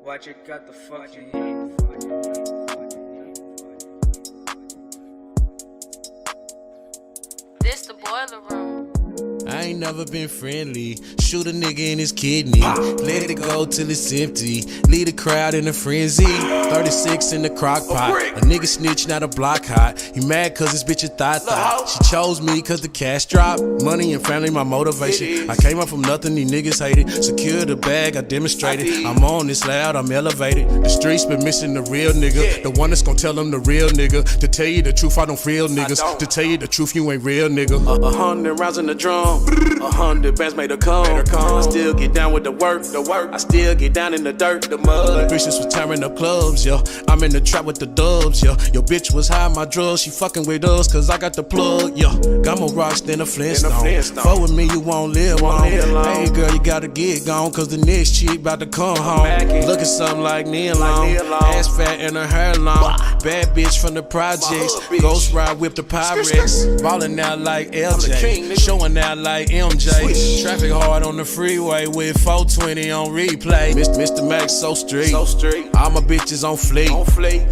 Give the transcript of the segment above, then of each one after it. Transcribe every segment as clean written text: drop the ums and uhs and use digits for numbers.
Watch it got the fucking This the boiler room. I ain't never been friendly. Shoot a nigga in his kidney. Let it go till it's empty. Lead the crowd in a frenzy. 36 in the crock pot. A nigga snitch, not a block hot. You mad cause this bitch a thought. She chose me cause the cash drop. Money and family my motivation. I came up from nothing, these niggas hated. Secure the bag, I demonstrated. I'm on this loud, I'm elevated. The streets been missing the real nigga. The one that's gon' tell them the real nigga. To tell you the truth, I don't feel niggas. To tell you the truth, you ain't real nigga. 100 rounds in the drum. 100 bands made her come. I still get down with the work. I still get down in the dirt, the mud. Bitches was tearing up clubs, yo. I'm in the trap with the dubs, yo. Your bitch was high on my drugs. She fucking with us, cause I got the plug, yo. Got more rocks than a Flintstone. Fuck with me, you won't live long. Hey girl, you gotta get gone, cause the next chick about to come home. Looking something like neon. Ass fat and her hair long. Bad bitch from the projects. Ghost ride whip the Pyrex. Ballin' out like LJ. Showing out like MJ. Traffic hard on the freeway with 420 on replay. Mr. Max so street. All my bitches on fleek.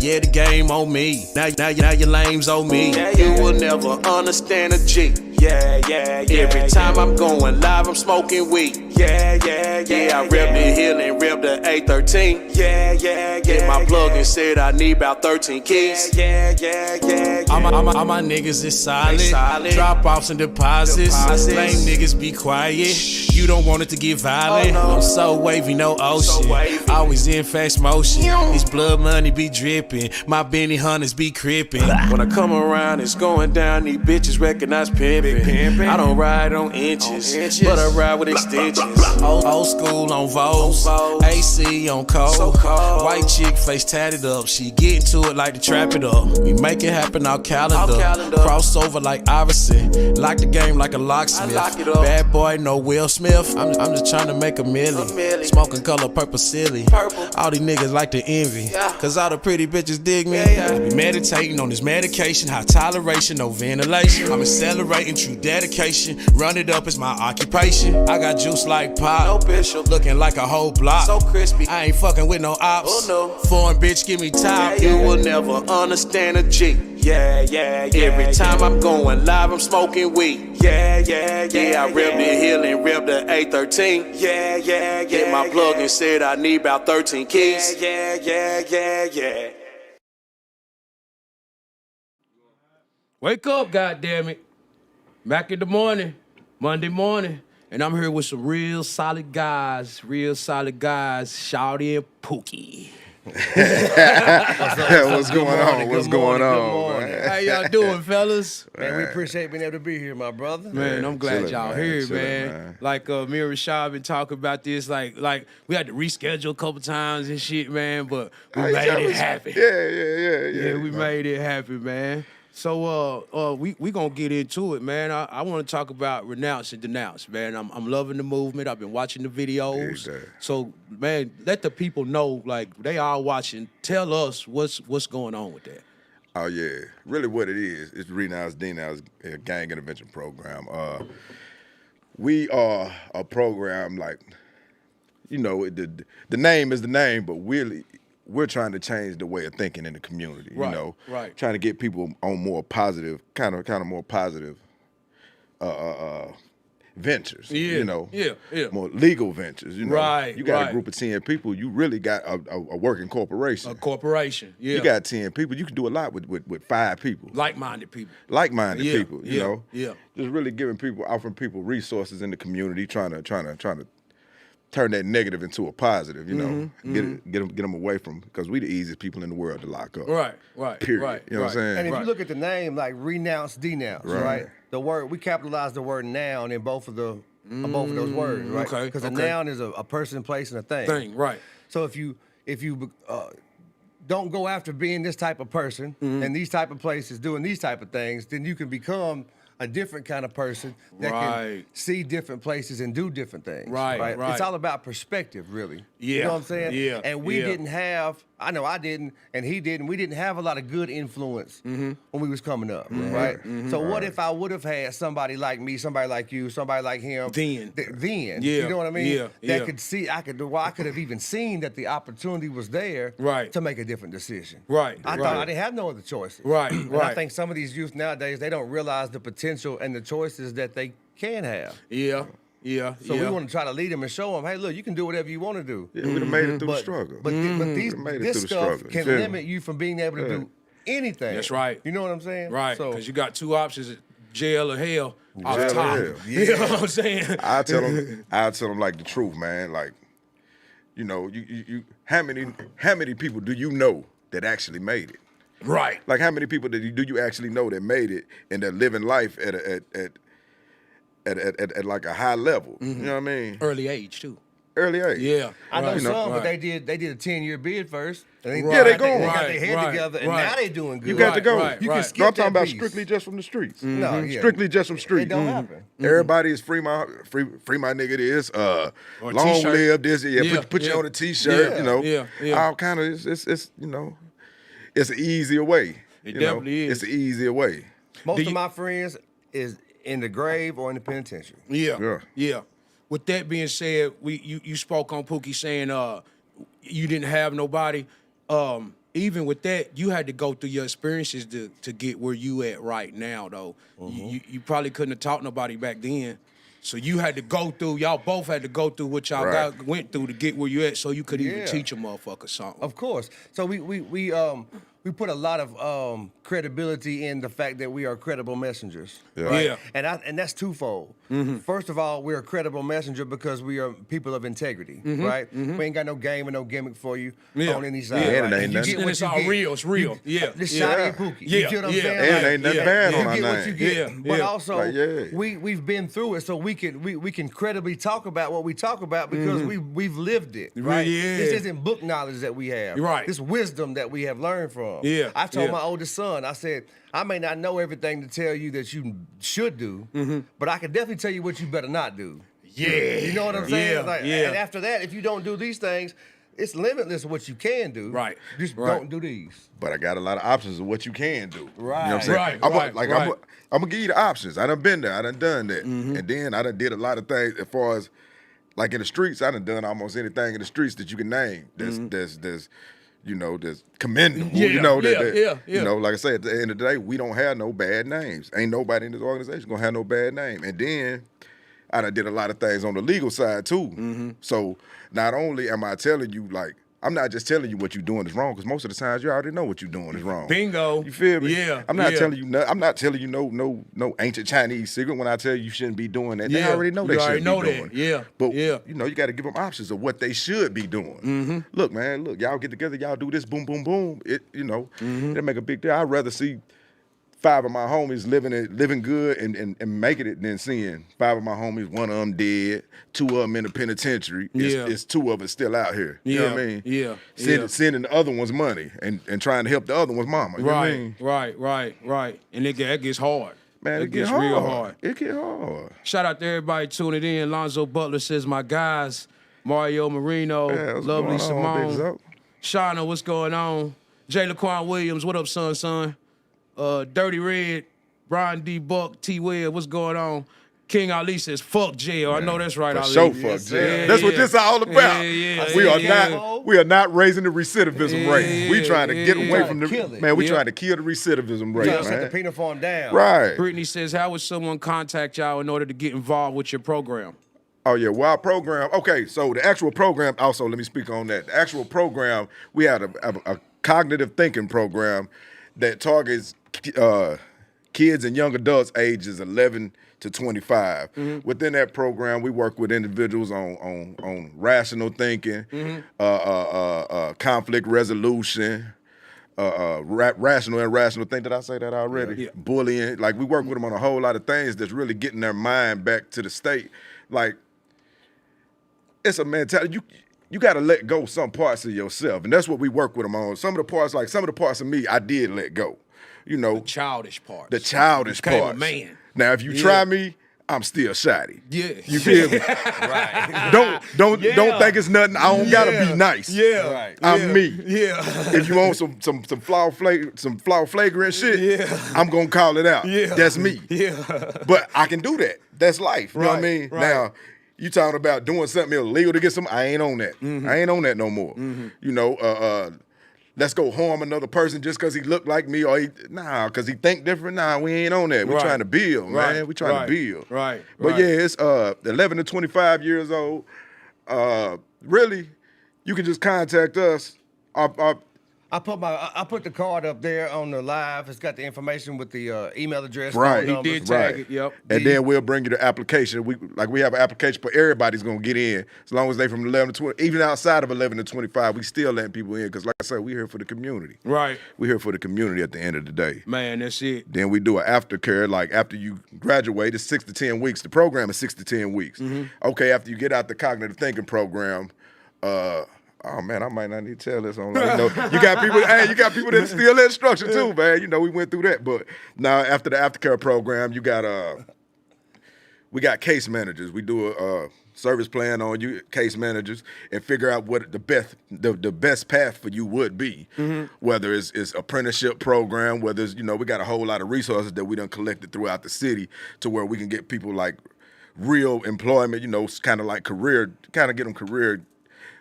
Yeah, the game on me. Now your lames on me. You will never understand a G. Yeah. Every time I'm going live, I'm smoking weed. Yeah. I rep the hill and rep the A13. Yeah. My plug and said I need about 13 keys. Yeah. All my niggas is solid. Drop offs and deposits. Lame niggas be quiet. You don't want it to get violent. I'm so wavy, no ocean. Always in fast motion. These blood money be dripping. My Benny Hunters be crippin'. When I come around, it's going down. These bitches recognize pimpin'. I don't ride on inches, but I ride with extensions. Old school on Vogue, AC on cold. White chick face tatted up. She get into it like to trap it up. We make it happen off calendar. Crossover like Iverson. Lock the game like a locksmith. Bad boy, no Will Smith. I'm just trying to make a million. Smoking color purple silly. All these niggas like to envy. Cause all the pretty bitches dig me. Be meditating on this medication. High toleration, no ventilation. I'm accelerating, true dedication. Run it up is my occupation. I got juice like pop. No bishop. Looking like a whole block. So crispy. I ain't fucking with no ops. Oh no. Foreign bitch, give me top. You will never understand a G. Yeah. Every time I'm going live, I'm smoking weed. Yeah. I rep the hill and rep the A13. Yeah. My plug and said I need about 13 keys. Yeah. Wake up, goddammit. Mack in the morning, Monday morning. And I'm here with some real solid guys, Shaadi and Pookie. What's going on? Man? How y'all doing, fellas? Man, we appreciate being able to be here, my brother. Man, I'm glad y'all here, chillin', man. Like me and Rashad been talking about this, like we had to reschedule a couple times and shit, man, but we made it happen. Yeah, we made it happen, man. So we gonna get into it, man. I want to talk about renounce and denounce, man. I'm loving the movement. I've been watching the videos. So, man, let the people know, like they are watching. Tell us what's going on with that. Oh yeah, really, what it is renounce, denounce, a gang intervention program. We are a program like, you know, the name is the name, but really, we're trying to change the way of thinking in the community, you know, trying to get people on more positive, kind of more positive ventures, you know, more legal ventures, you know. You got a group of 10 people, you really got a working corporation. A corporation, You got 10 people, you can do a lot with 5 people. Like-minded people. People, you know. Just really offering people resources in the community, trying to turn that negative into a positive, you know, get them away from, because we the easiest people in the world to lock up. Right. Period. You know what I'm saying? And if you look at the name, like renounce, denounce, right? The word, we capitalize the word noun in both of those words, right? Okay. Because a noun is a person, place, and a thing. Right. So if you don't go after being this type of person and these type of places doing these type of things, then you can become a different kind of person that can Right. see different places and do different things. Right. It's all about perspective, really. Yeah. You know what I'm saying? Yeah. And we Yeah. didn't have, I know I didn't, and he didn't, we didn't have a lot of good influence when we was coming up, right? So what if I would have had somebody like me, somebody like you, somebody like him? Then. Then. Yeah. You know what I mean? Yeah. That could see, I could have even seen that the opportunity was there Right. to make a different decision. Right. I thought I didn't have no other choices. Right. And Right. I think some of these youth nowadays, they don't realize the potential and the choices that they can have. Yeah. So we want to try to lead them and show them, hey, look, you can do whatever you want to do. Yeah, we'd have made it through the struggle. But Made it this through the stuff struggle. can Feel me? limit you from being able to do anything. That's right. You know what I'm saying? Right, So because you got two options: jail or hell. Off Jail or top. hell. You know what I'm saying? I tell them like the truth, man. Like, you know, you how many people do you know that actually made it? Right. Like, how many people do you actually know that made it and that living life at like a high level? You know what I mean? Early age too. Early age. Yeah. I know right. some, but Right. they did a 10-year bid first. And Yeah, they got going. They got Right, their head right, together, and right. now they doing good. You got to go. Right, You right. can No, skip I'm talking that about piece. strictly just from the streets. No, yeah. Strictly just from street. It don't happen. Everybody is free my nigga this. Or a Long t-shirt. live this. Yeah, Yeah, put you yeah. on a t-shirt. Yeah, You know. yeah. All kind of it's you know, it's an easier way. It you know? definitely is. It's an easier way. Most Do of you- my friends is in the grave or in the penitentiary. Yeah. Yeah. With that being said, you spoke on Pookie saying you didn't have nobody. Even with that, you had to go through your experiences to get where you at right now, though. You probably couldn't have taught nobody back then. So you had to go through, y'all both had to go through what y'all Right. went through to get where you at so you could even Yeah. teach a motherfucker something. Of course. So we put a lot of credibility in the fact that we are credible messengers. Yeah. Right? Yeah. And that's twofold. First of all, we're a credible messenger because we are people of integrity, right? We ain't got no game and no gimmick for you Yeah. on any side. Yeah, right? and it ain't You nothing. get And what it's you all get. real. It's real. Yeah. This Yeah. Shaadi and Pookie. Yeah. You feel what I'm Yeah. saying? And Like, ain't nothing yeah. bad you on our get what name. you get. Yeah, But yeah. also, Like, yeah. we've been through it, so we can credibly talk about what we talk about because we've lived it, right? Yeah. This isn't book knowledge that we have. Right. This wisdom that we have learned from. Yeah, I told yeah. my oldest son, I said, I may not know everything to tell you that you should do, but I can definitely tell you what you better not do. Yeah. You know what I'm saying? Yeah, Like, yeah. And after that, if you don't do these things, it's limitless what you can do. Right, Just right. don't do these. But I got a lot of options of what you can do. You know what I'm Right. saying? Right, I'm right, right. I'm gonna give you the options. I done been there. I done done that. And then I done did a lot of things as far as like in the streets. I done done almost anything in the streets that you can name. There's you know, there's commendable. Yeah, you know, yeah. You know, like I said, at the end of the day, we don't have no bad names. Ain't nobody in this organization gonna have no bad name. And then I done did a lot of things on the legal side too. So not only am I telling you, like, I'm not just telling you what you're doing is wrong, because most of the times you already know what you're doing is wrong. Bingo. You feel me? Yeah, I'm not yeah. telling you. I'm not telling you no ancient Chinese secret when I tell you shouldn't be doing that. They Yeah, already know they you already shouldn't know be that. doing. Yeah, But yeah. you know, you got to give them options of what they should be doing. Look, man. Look, y'all get together. Y'all do this. Boom, boom, boom. It it'll make a big deal. I'd rather see 5 of my homies living good and making it than seeing 5 of my homies, 1 of them dead, 2 of them in the penitentiary. Yeah. It's 2 of us still out here. You know what I mean? Yeah, Sending the other one's money and trying to help the other one's mama. You know what I mean? Right. And that gets hard. Man, it gets get hard. real hard. It get hard. Shout out to everybody tuning in. Lonzo Butler says, my guys, Mario Marino, Yeah, what's Lovely going on, Big Simone, Zoe? Shauna, what's going on? Jay Laquan Williams, what up, son? Dirty Red, Brian D. Buck, T. Webb, what's going on? King Ali says, fuck jail. I know that's right, For Ali. sure, fuck Yes, jail. sir. That's what this is all about. Yeah, we are yeah. not raising the recidivism rate. We trying to get yeah. away from the Kill it. man. We Yeah. trying to kill the recidivism rate, Trying to set the man. penal farm down. Right. Brittany says, how would someone contact y'all in order to get involved with your program? Oh yeah, well, our program. Okay, so the actual program. Also, let me speak on that. The actual program, we had a cognitive thinking program that targets kids and young adults ages 11 to 25. Within that program, we work with individuals on rational thinking, conflict resolution, rational and irrational thing. Did I say that already? Yeah. Bullying. Like, we work with them on a whole lot of things that's really getting their mind back to the state. Like, it's a mentality. You got to let go some parts of yourself, and that's what we work with them on. Some of the parts of me, I did let go. You know, Childish part. the childish Became parts. a man. Now, if you try me, I'm still Shaadi. Yeah. You feel me? Right. Don't think it's nothing. I don't gotta be nice. Yeah. Right. I'm me. Yeah. If you want some flagrant shit, I'm gonna call it out. Yeah. That's me. Yeah. But I can do that. That's life. You know what I Right, mean? right. Now, you talking about doing something illegal to get some? I ain't on that. I ain't on that no more. You know, let's go harm another person just because he look like me or because he think different. Nah, we ain't on that. We Right. trying to build, man. Right, We trying right, to build. right, But right. yeah, it's 11 to 25 years old. Really, you can just contact us. I put the card up there on the live. It's got the information with the email address. Right. phone He numbers. did tag it, yep. And then we'll bring you the application. We have an application for everybody's gonna get in as long as they from 11 to 20. Even outside of 11 to 25, we still letting people in because, like I said, we here for the community. Right. We here for the community at the end of the day. Man, that's it. Then we do an aftercare. Like after you graduate, it's 6 to 10 weeks. The program is 6 to 10 weeks. Okay, after you get out the cognitive thinking program, oh man, I might not need to tell this on. Like, you got people. Hey, you got people that steal that structure too, man. You know, we went through that. But now after the aftercare program, you got we got case managers. We do a service plan on you, case managers, and figure out what the best path for you would be. Whether it's apprenticeship program, whether it's, we got a whole lot of resources that we done collected throughout the city to where we can get people like real employment. Kind of like get them career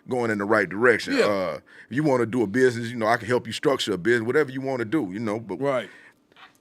going in the right direction. Yeah. If you want to do a business, I can help you structure a business, whatever you want to do, but Right.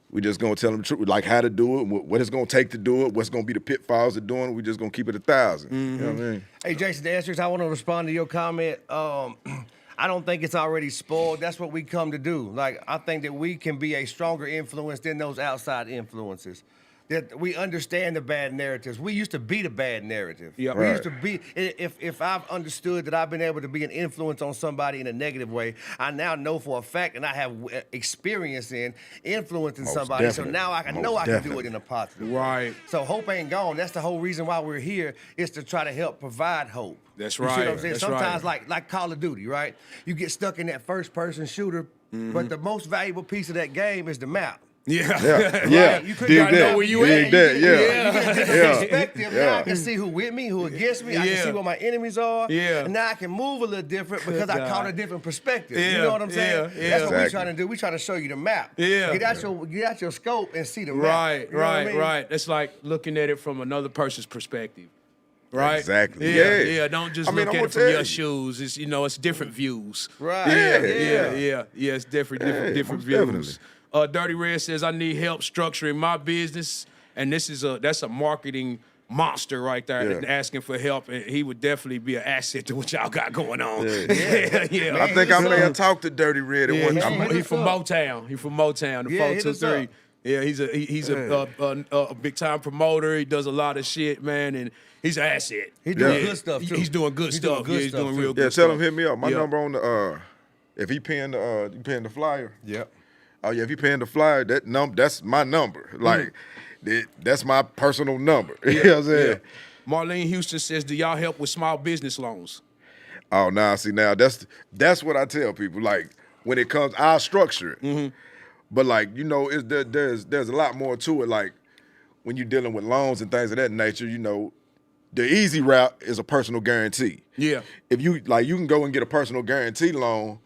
we just gonna tell them the truth, like how to do it, what it's gonna take to do it, what's gonna be the pitfalls of doing it. We just gonna keep it 1,000. You know what I mean? Hey, Jason, the answers, I want to respond to your comment. I don't think it's already spoiled. That's what we come to do. Like, I think that we can be a stronger influence than those outside influences. That we understand the bad narratives. We used to be the bad narrative. Yeah. We Right. used to be, if I've understood that I've been able to be an influence on somebody in a negative way, I now know for a fact and I have experience in influencing Most somebody. definitely. So now I can Most know I can do definitely. it in a positive way. Right. So hope ain't gone. That's the whole reason why we're here, is to try to help provide hope. That's You see what right. I'm saying? That's Sometimes right. like Call of Duty, right? You get stuck in that first person shooter, but the most valuable piece of that game is the map. Yeah. Yeah. You couldn't Dig know that. where you Dig at. that. You Yeah. get a different Yeah. perspective. Yeah. Now I can see who with me, who against me. I Yeah. can see what my enemies are. Yeah. And now I can move a little different because I God. caught a different perspective. Yeah. You know what I'm saying? Yeah. That's what we're Exactly. trying to do. We're trying to show you the map. Yeah. Get out your scope and see the map. Right, You know what I right, mean? right. It's like looking at it from another person's perspective. Right? Exactly. Yeah, Yeah. Don't just I mean, look I'm at it gonna from tell your you. shoes. It's it's different views. Right. Yeah. It's different most views. Dirty Red says, I need help structuring my business. And that's a marketing monster right there, Yeah. asking for help. And he would definitely be an asset to what y'all got going on. Yeah. Yeah. I think I may have talked to Dirty Red at one He's time. from, he from Motown. He from Motown, the Yeah, hit us 423. up. Yeah, he's a big time promoter. He does a lot of shit, man, and he's an asset. He's doing Yeah. good stuff, too. He's doing good He's stuff. doing good Yeah, he's stuff, doing too. real Yeah, good tell stuff. him hit me up. My Yeah. number on the if he paying the flyer. Yep. Oh yeah, if he paying the flyer, that's my number. Like that's my personal number. You know what I'm saying? Marlene Houston says, do y'all help with small business loans? Oh, now see now that's what I tell people. Like when it comes, I'll structure it. But like there's a lot more to it. Like when you're dealing with loans and things of that nature, the easy route is a personal guarantee. Yeah. If you can go and get a personal guarantee loan,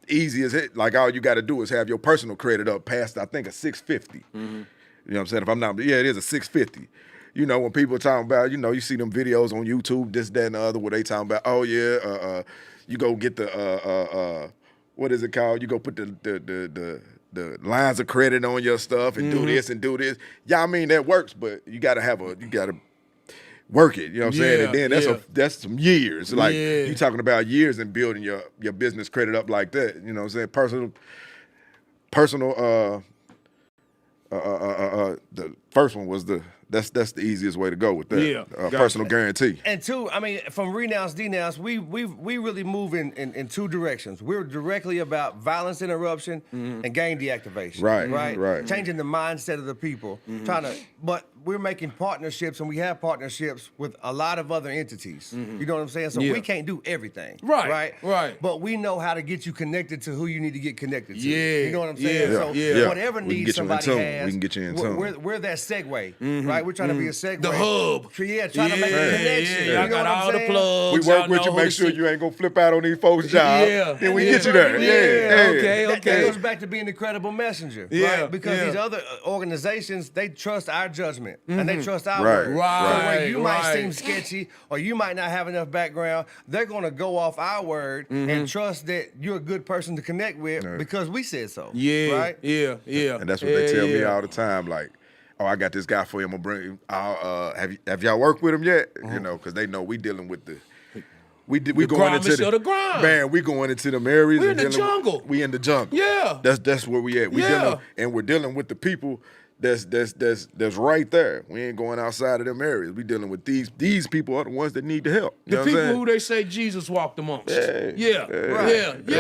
easy as it. Like all you got to do is have your personal credit up past I think a 650. You know what I'm saying? If I'm not, yeah, it is a 650. When people are talking about, you see them videos on YouTube, this, that, and the other, where they talking about, oh yeah, you go get the what is it called? You go put the lines of credit on your stuff and do this and do this. Yeah, I mean that works, but you gotta work it. You know what I'm saying? And then that's some years. Like you talking about years in building your business credit up like that. You know what I'm saying? Personal. The first one was that's the easiest way to go with that. Yeah, gotcha. Personal guarantee. And two, I mean, from renounce, denounce, we really move in two directions. We're directly about violence interruption and gang deactivation. Right. Changing the mindset of the people. But we're making partnerships, and we have partnerships with a lot of other entities. You know what I'm saying? So we can't do everything. Right. But we know how to get you connected to who you need to get connected to. You know what I'm saying? So whatever needs somebody has, we can get you in tune. We're that segue, right? We're trying to be a segue. The hub. Yeah, trying to make a connection. Yeah, I got all the plugs. We work with you, make sure you ain't gonna flip out on these folks' jobs. Then we get you there. Okay. That goes back to being the credible messenger. Right? Because these other organizations, they trust our judgment and they trust our word. So where you might seem sketchy or you might not have enough background, they're gonna go off our word and trust that you're a good person to connect with because we said so. Right? And that's what they tell me all the time. Like, oh, I got this guy for you. I'm gonna bring him. Have y'all worked with him yet? You know, because they know we dealing with the. We going into the grind. Man, we going into them areas. We in the jungle. We in the jungle. Yeah. That's where we at. We're dealing with the people that's right there. We ain't going outside of them areas. We dealing with these people are the ones that need the help. You the people who they say Jesus walked amongst. The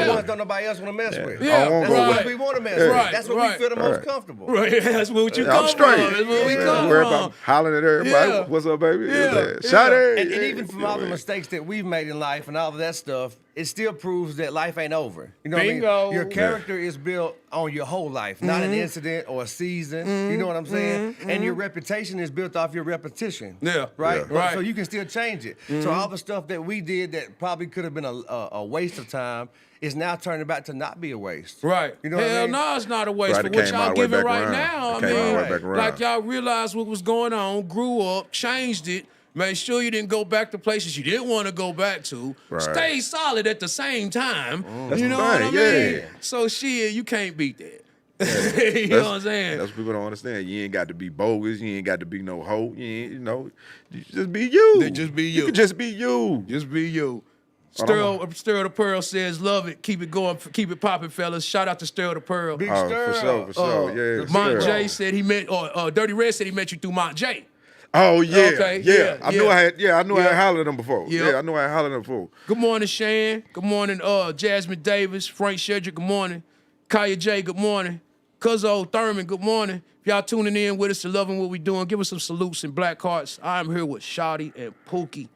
ones don't nobody else want to mess with. That's what we want to mess with. That's what we feel the most comfortable. That's what you come I'm straight. from. That's where we come from. Hollering at everybody. What's up, baby? Shaadi. And even from all the mistakes that we've made in life and all of that stuff, it still proves that life ain't over. You know what I mean? Your character is built on your whole life, not an incident or a season. You know what I'm saying? And your reputation is built off your repetition. Right? So you can still change it. So all the stuff that we did that probably could have been a waste of time is now turning back to not be a waste. You know what I mean? Hell no, it's not a waste. For what y'all giving right now, I mean, like y'all realized what was going on, grew up, changed it. Make sure you didn't go back to places you didn't want to go back to. Stay solid at the same time. You know what I mean? So shit, you can't beat that. You know what I'm saying? That's what people don't understand. You ain't got to be bogus. You ain't got to be no hoe. You just be you. Just be you. You can just be you. Just be you. Stir the Pearl says, love it, keep it going, keep it popping, fellas. Shout out to Stir the Pearl. Big Stir. For sure. Yeah. Mont J said he met, or Dirty Red said he met you through Mont J. Oh yeah, okay. I knew I had hollered at them before. I knew I had hollered at them before. Good morning, Shan. Good morning, Jasmine Davis, Frank Shedrick. Good morning, Kaya J. Good morning, Cuzzo Thurman. Good morning. If y'all tuning in with us and loving what we doing, give us some salutes and black hearts. I'm here with Shaadi and Pookie.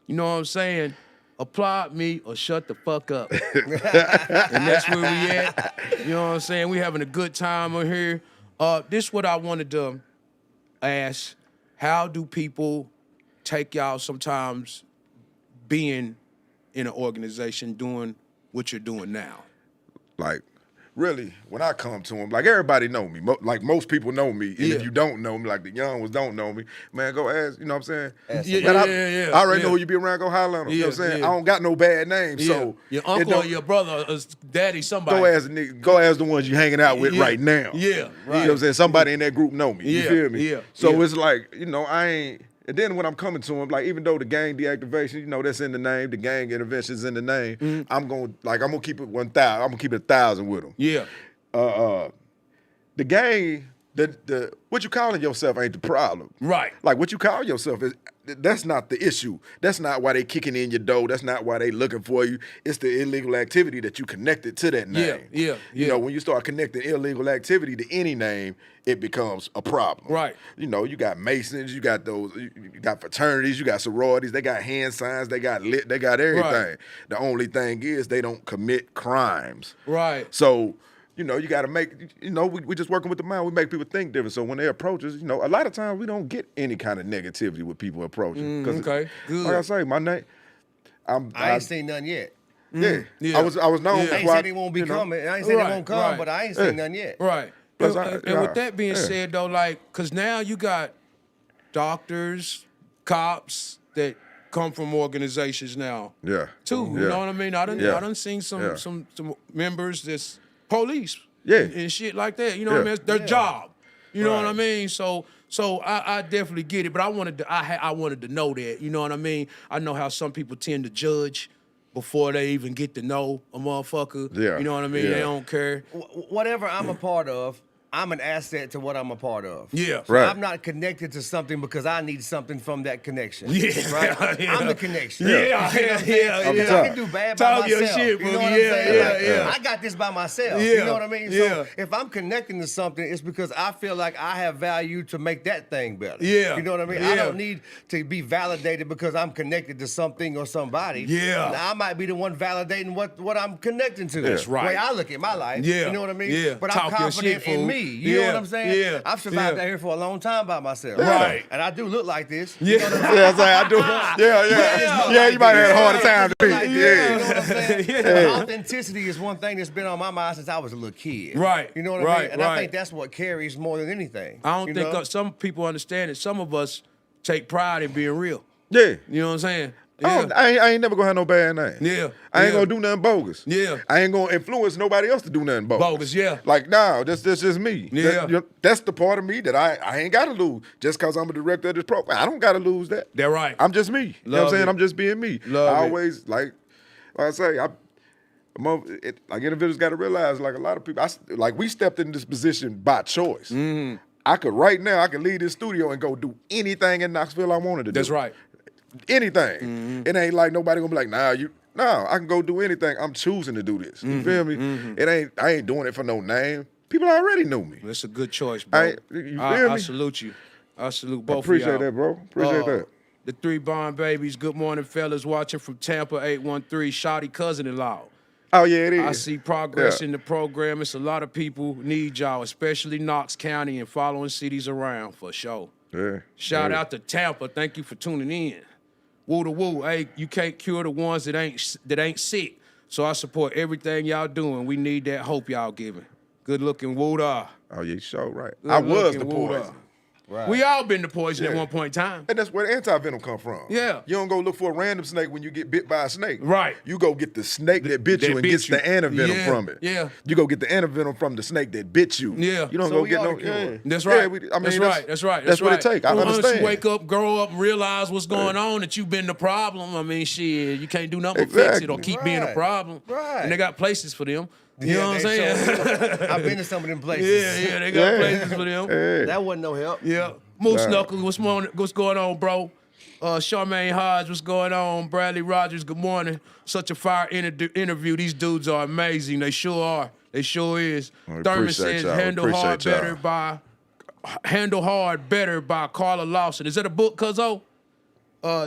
You know what I'm saying? Applaud me or shut the fuck up. And that's where we at. You know what I'm saying? We having a good time on here. This is what I wanted to ask. How do people take y'all sometimes being in an organization doing what you're doing now? Like, really, when I come to them, like everybody know me. Like most people know me. And if you don't know me, like the young ones don't know me, man, go ask, you know what I'm saying? I already know who you be around, go holler at them. You know what I'm saying? I don't got no bad names. So your uncle or your brother or daddy, somebody. Go ask the ones you hanging out with right now. Right. You know what I'm saying? Somebody in that group know me. You feel me? So it's like, I ain't. And then when I'm coming to them, like even though the gang deactivation, that's in the name, the gang intervention's in the name, I'm gonna keep it 1,000. I'm gonna keep it 1,000 with them. The gang, the what you calling yourself ain't the problem. Right. Like what you call yourself that's not the issue. That's not why they kicking in your door. That's not why they looking for you. It's the illegal activity that you connected to that name. When you start connecting illegal activity to any name, it becomes a problem. Right. You got Masons, you got fraternities, you got sororities, they got hand signs, they got they got everything. Right. The only thing is they don't commit crimes. Right. So, you got to make, we just working with the mind. We make people think different. So when they approach us, a lot of times we don't get any kind of negativity with people approaching. Okay, good. Like I say, my name, I ain't seen none yet. Yeah. I was known. I ain't saying they won't be coming. I ain't saying they won't come, but I ain't seen none yet. Right. And with that being said, though, because now you got doctors, cops that come from organizations now. Too. You know what I mean? I done seen some members that's police. And shit like that. You know what I mean? It's their job. You know what I mean? So I definitely get it, but I wanted to know that. You know what I mean? I know how some people tend to judge before they even get to know a motherfucker. You know what I mean? They don't care. Whatever I'm a part of, I'm an asset to what I'm a part of. Yeah. So Right. I'm not connected to something because I need something from that connection. Yeah. Right? Yeah. I'm the connection. Yeah. You know what I'm saying? Yeah. Because Yeah. I can do bad by Talk your myself. shit, You know Pookie. what I'm Yeah, saying? yeah, Like, yeah. I got this by myself. Yeah. You know what I mean? Yeah. So if I'm connecting to something, it's because I feel like I have value to make that thing better. Yeah. You know what I mean? Yeah. I don't need to be validated because I'm connected to something or somebody. Yeah. Now, I might be the one validating what I'm connecting to. That's right. The way I look at my life. Yeah. You know what I mean? Yeah. But Talk I'm your confident shit, in fool. me. You know Yeah. what I'm saying? Yeah. I've survived Yeah. out here for a long time by myself. Right. And I do look like this. Yeah. Yeah, it's like I do. Yeah, you might have had a hard time to Like me. this, you know Yeah. what I'm saying? Yeah. But authenticity is one thing that's been on my mind since I was a little kid. Right. You know what I Right. mean? And Right. I think that's what carries more than anything. I don't you think know? some people understand it. Some of us take pride in being real. Yeah. You know what I'm saying? I ain't never gonna have no bad name. Yeah. I ain't Yeah. gonna do nothing bogus. Yeah. I ain't gonna influence nobody else to do nothing bogus. Bogus, yeah. Like, no, that's just me. Yeah. That's the part of me that I ain't gotta lose just because I'm a director of this program. I don't gotta lose that. They're right. I'm just me. You know what Love I'm saying? it. I'm just being me. Love I it. always, like I say, like individuals got to realize, like a lot of people, like we stepped in this position by choice. Mm-hmm. I could leave this studio and go do anything in Knoxville I wanted to do. That's right. Anything. Mm-hmm. It ain't like nobody gonna be like, no, I can go do anything. I'm choosing to do this. You feel me? I ain't doing it for no name. People already knew me. That's a good choice, bro. You feel I me? salute you. I salute I both appreciate of y'all. that, bro. Appreciate that. The 3 Bond Babies. Good morning, fellas. Watching from Tampa, 813. Shaadi cousin-in-law. Oh yeah, it is. I see progress Yeah. in the program. It's a lot of people need y'all, especially Knox County and following cities around, for sure. Yeah. Shout out to Tampa. Thank you for tuning in. Woo to woo. Hey, you can't cure the ones that ain't sick. So I support everything y'all doing. We need that hope y'all giving. Good looking woo da. Oh yeah, sure right. Good I was looking the woo da. poison. Right. We all been the poison at Yeah. one point in time. And that's where the anti-venom come from. Yeah. You don't go look for a random snake when you get bit by a snake. Right. You go get the snake that bit That you and bit gets you. the antivenom Yeah, from it. yeah. You go get the antivenom from the snake that bit you. Yeah. You don't So go we get are no. the cure. Yeah. That's Yeah, right. I mean, That's right. That's right. That's what it take. I Well, understand. Once you wake up, grow up, and realize what's going on, that you've been the problem. I mean, shit, you can't do nothing but fix it or Exactly. keep being a Right. problem. Right. And they got places for them. You Yeah, know what I'm they saying? sure do. I've been to some of them places. Yeah, they got Yeah. places for them. Yeah. That wasn't no help. Yeah. Moose Nah. Knuckles, what's going on, bro? Charmaine Hodge, what's going on? Bradley Rogers, good morning. Such a fire interview. These dudes are amazing. They sure are. They sure is. I Thurman appreciate says y'all. Handle Hard Better by Carla Lawson. Is that a book, Cuzzo?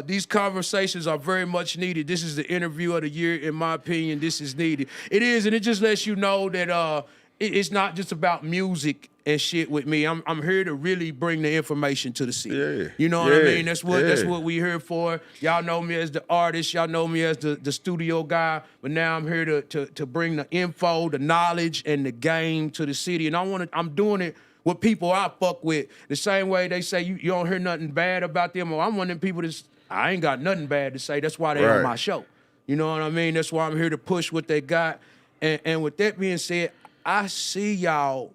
These conversations are very much needed. This is the interview of the year, in my opinion. This is needed. It is, and it just lets you know that it's not just about music and shit with me. I'm here to really bring the information to the city. Yeah. You know what I Yeah. mean? That's Yeah. what we here for. Y'all know me as the artist. Y'all know me as the studio guy. But now I'm here to bring the info, the knowledge, and the game to the city. And I'm doing it with people I fuck with. The same way they say you don't hear nothing bad about them. Or I'm one of them people I ain't got nothing bad to say. That's why they on Right. my show. You know what I mean? That's why I'm here to push what they got. And with that being said, I see y'all,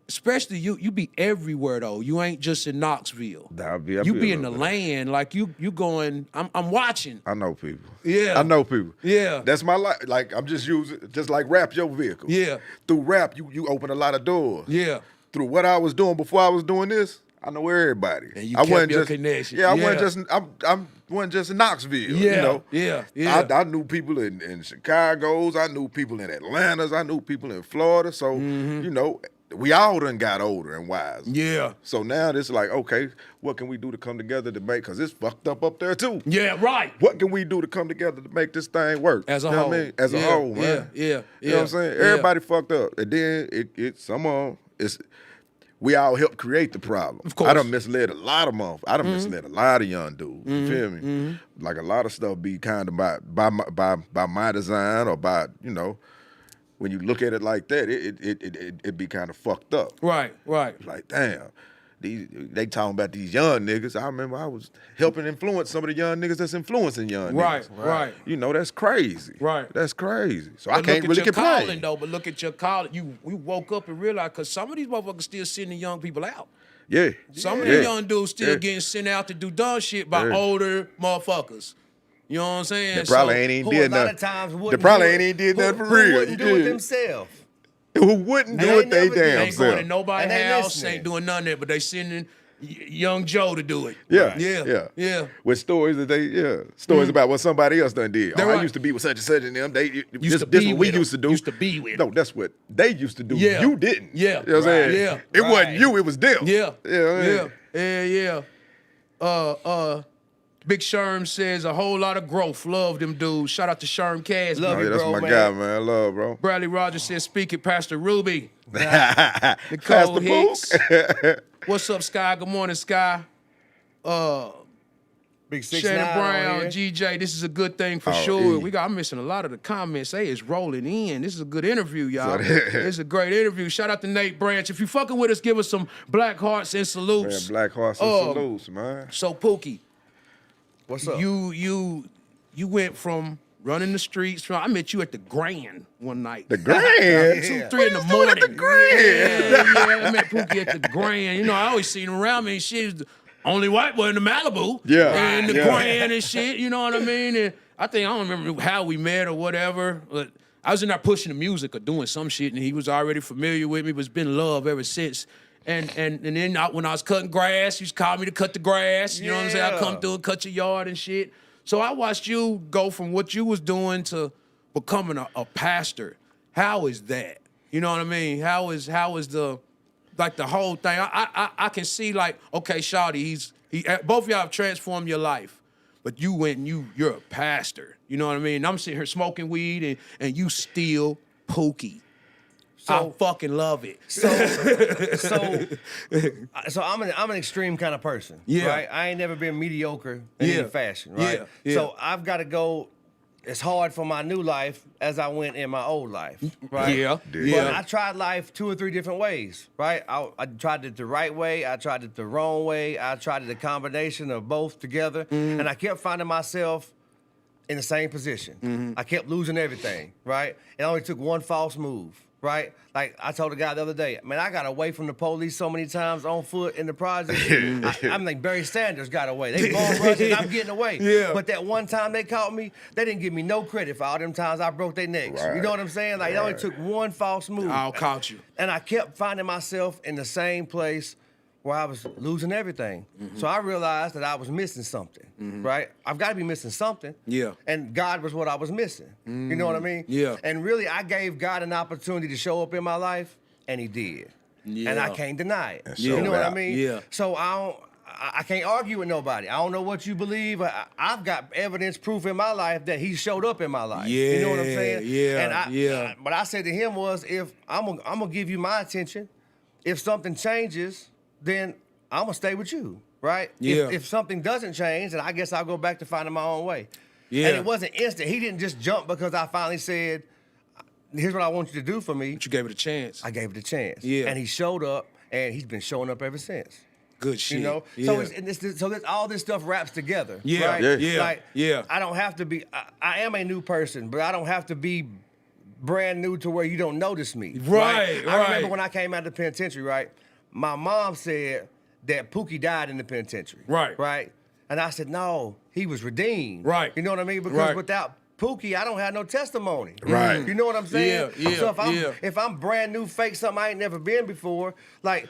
especially you be everywhere though. You ain't just in Knoxville. I You be in the land. Like you going, I'm watching. I know people. Yeah. I know people. Yeah. That's my life. Like I'm just like rap your vehicle. Yeah. Through rap, you open a lot of doors. Yeah. Through what I was doing before I was doing this, I know everybody. And you I kept wasn't your just connection. Yeah, I Yeah. wasn't just in Knoxville. Yeah. You know. Yeah. I knew people in Chicago's, I knew people in Atlanta's, I knew people in Florida. So, you know, we all done got older and wise. Yeah. So now it's like, okay, what can we do to come together to make, because it's fucked up there too. Yeah, right. What can we do to come together to make this thing work? As a You know whole. what I mean? As a Yeah, whole, man. yeah. You know what I'm saying? Yeah. Everybody fucked up. And then we all helped create the problem. Of course. I done misled a lot of motherfuckers. I done misled a lot of young dudes. You feel me? Like a lot of stuff be kind of by my design, or by, you know, when you look at it like that, it be kind of fucked up. Right. Like, damn, they talking about these young niggas. I remember I was helping influence some of the young niggas that's influencing young niggas. Right. You know, that's crazy. Right. That's crazy. So But I can't look really at your complain. calling though. But look at your calling. You woke up and realized, because some of these motherfuckers still sending young people out. Yeah. Some of Yeah. the young dudes still Yeah. getting sent out to do dumb shit by Yeah. older motherfuckers. You know what I'm saying? They probably So- ain't even Who did a lot nothing. of times They wouldn't probably do ain't it. even did Who- nothing for who real. wouldn't do it themselves. who wouldn't do they it they never did. damn Ain't going self. to nobody's And they house, listening. ain't doing none of that, but they sending young Joe to do it. Yeah, Yeah. With stories that stories about what somebody else done did. They're I right. used to be with such and such and them. They Used to this be what we with used to do. Used to be with No, that's what they used to do. Yeah. You didn't. Yeah. You know what I'm saying? Yeah. It wasn't Right. you, it was them. Yeah. Yeah. Big Sherm says a whole lot of growth. Love them dudes. Shout out to Sherm Cash. Love Oh, you, yeah, that's bro, my man. guy, man. I love, bro. Bradley Rogers says, speak it, Pastor Ruby. Pastor Nicole Hicks. Pook. What's up, Sky? Good morning, Sky. Big 6ix9ine Shannon Brown, on here. GJ, this is a good thing for Oh, sure. E. I'm missing a lot of the comments. They is rolling in. This is a good interview, y'all. So- This is a great interview. Shout out to Nate Branch. If you fucking with us, give us some black hearts and Man, salutes. Black Horse and salutes, man. So Pookie, What's up? you went from running the streets. I met you at the Grand one night. The Grand. 2, 3 in the doing morning. at the Grand? Yeah, I met Pookie at the Grand. You know, I always seen him around me and shit. He's the only white boy in the Malibu. Yeah. And the Yeah. Grand and shit, you know what I mean? And I don't remember how we met or whatever, but I was in there pushing the music or doing some shit, and he was already familiar with me, but it's been love ever since. And then when I was cutting grass, he used to call me to cut the grass. You know what I'm saying? I come Yeah. through and cut your yard and shit. So I watched you go from what you was doing to becoming a pastor. How is that? You know what I mean? How is the like the whole thing? I can see like, okay, Shaadi, both of y'all have transformed your life, but you went and you're a pastor. You know what I mean? I'm sitting here smoking weed and you still Pookie. I fucking love it. So I'm an extreme kind of person. Yeah. Right? I ain't never been mediocre in Yeah. any fashion, right? Yeah. So I've got to go as hard for my new life as I went in my old life. Right? Yeah. But I tried life 2 or 3 different ways, right? I tried it the right way, I tried it the wrong way, I tried it a combination of both together, Mm-hmm. and I kept finding myself in the same position. Mm-hmm. I kept losing everything, right? It only took one false move, right? Like I told a guy the other day, man, I got away from the police so many times on foot in the project. I'm like Barry Sanders got away. They bum rushing, I'm getting away. Yeah. But that one time they caught me, they didn't give me no credit for all them times I broke their necks. You Right. know what I'm saying? Like it only took one false move. I'll caught you. And I kept finding myself in the same place where I was losing everything. Mm-hmm. So I realized that I was missing something, right? I've got to be missing something. Yeah. And God was what I was missing. You know what I mean? Yeah. And really, I gave God an opportunity to show up in my life, and He did. Yeah. And I can't deny it. And You showed know what I out. mean? Yeah. So I can't argue with nobody. I don't know what you believe. I've got evidence, proof in my life that He showed up in my life. You know what I'm saying? Yeah, And yeah. what I said to him was, if I'm gonna give you my attention, if something changes, then I'm gonna stay with you, right? Yeah. If something doesn't change, then I guess I'll go back to finding my own way. Yeah. And it wasn't instant. He didn't just jump because I finally said, "Here's what I want you to do for me." But you gave it a chance. I gave it a chance. Yeah. And he showed up, and he's been showing up ever since. Good shit. You know, Yeah. so all this stuff wraps together. Yeah, right? yeah, Like, yeah. I don't have to be. I am a new person, but I don't have to be brand new to where you don't notice me. Right, I remember right. when I came out of the penitentiary. Right, my mom said that Pookie died in the penitentiary. Right. Right, and I said no, he was redeemed. Right. You know what I mean? Because Right. without Pookie, I don't have no testimony. Right. You know what I'm saying? Yeah, yeah, So yeah. if I'm brand new, fake something I ain't never been before, like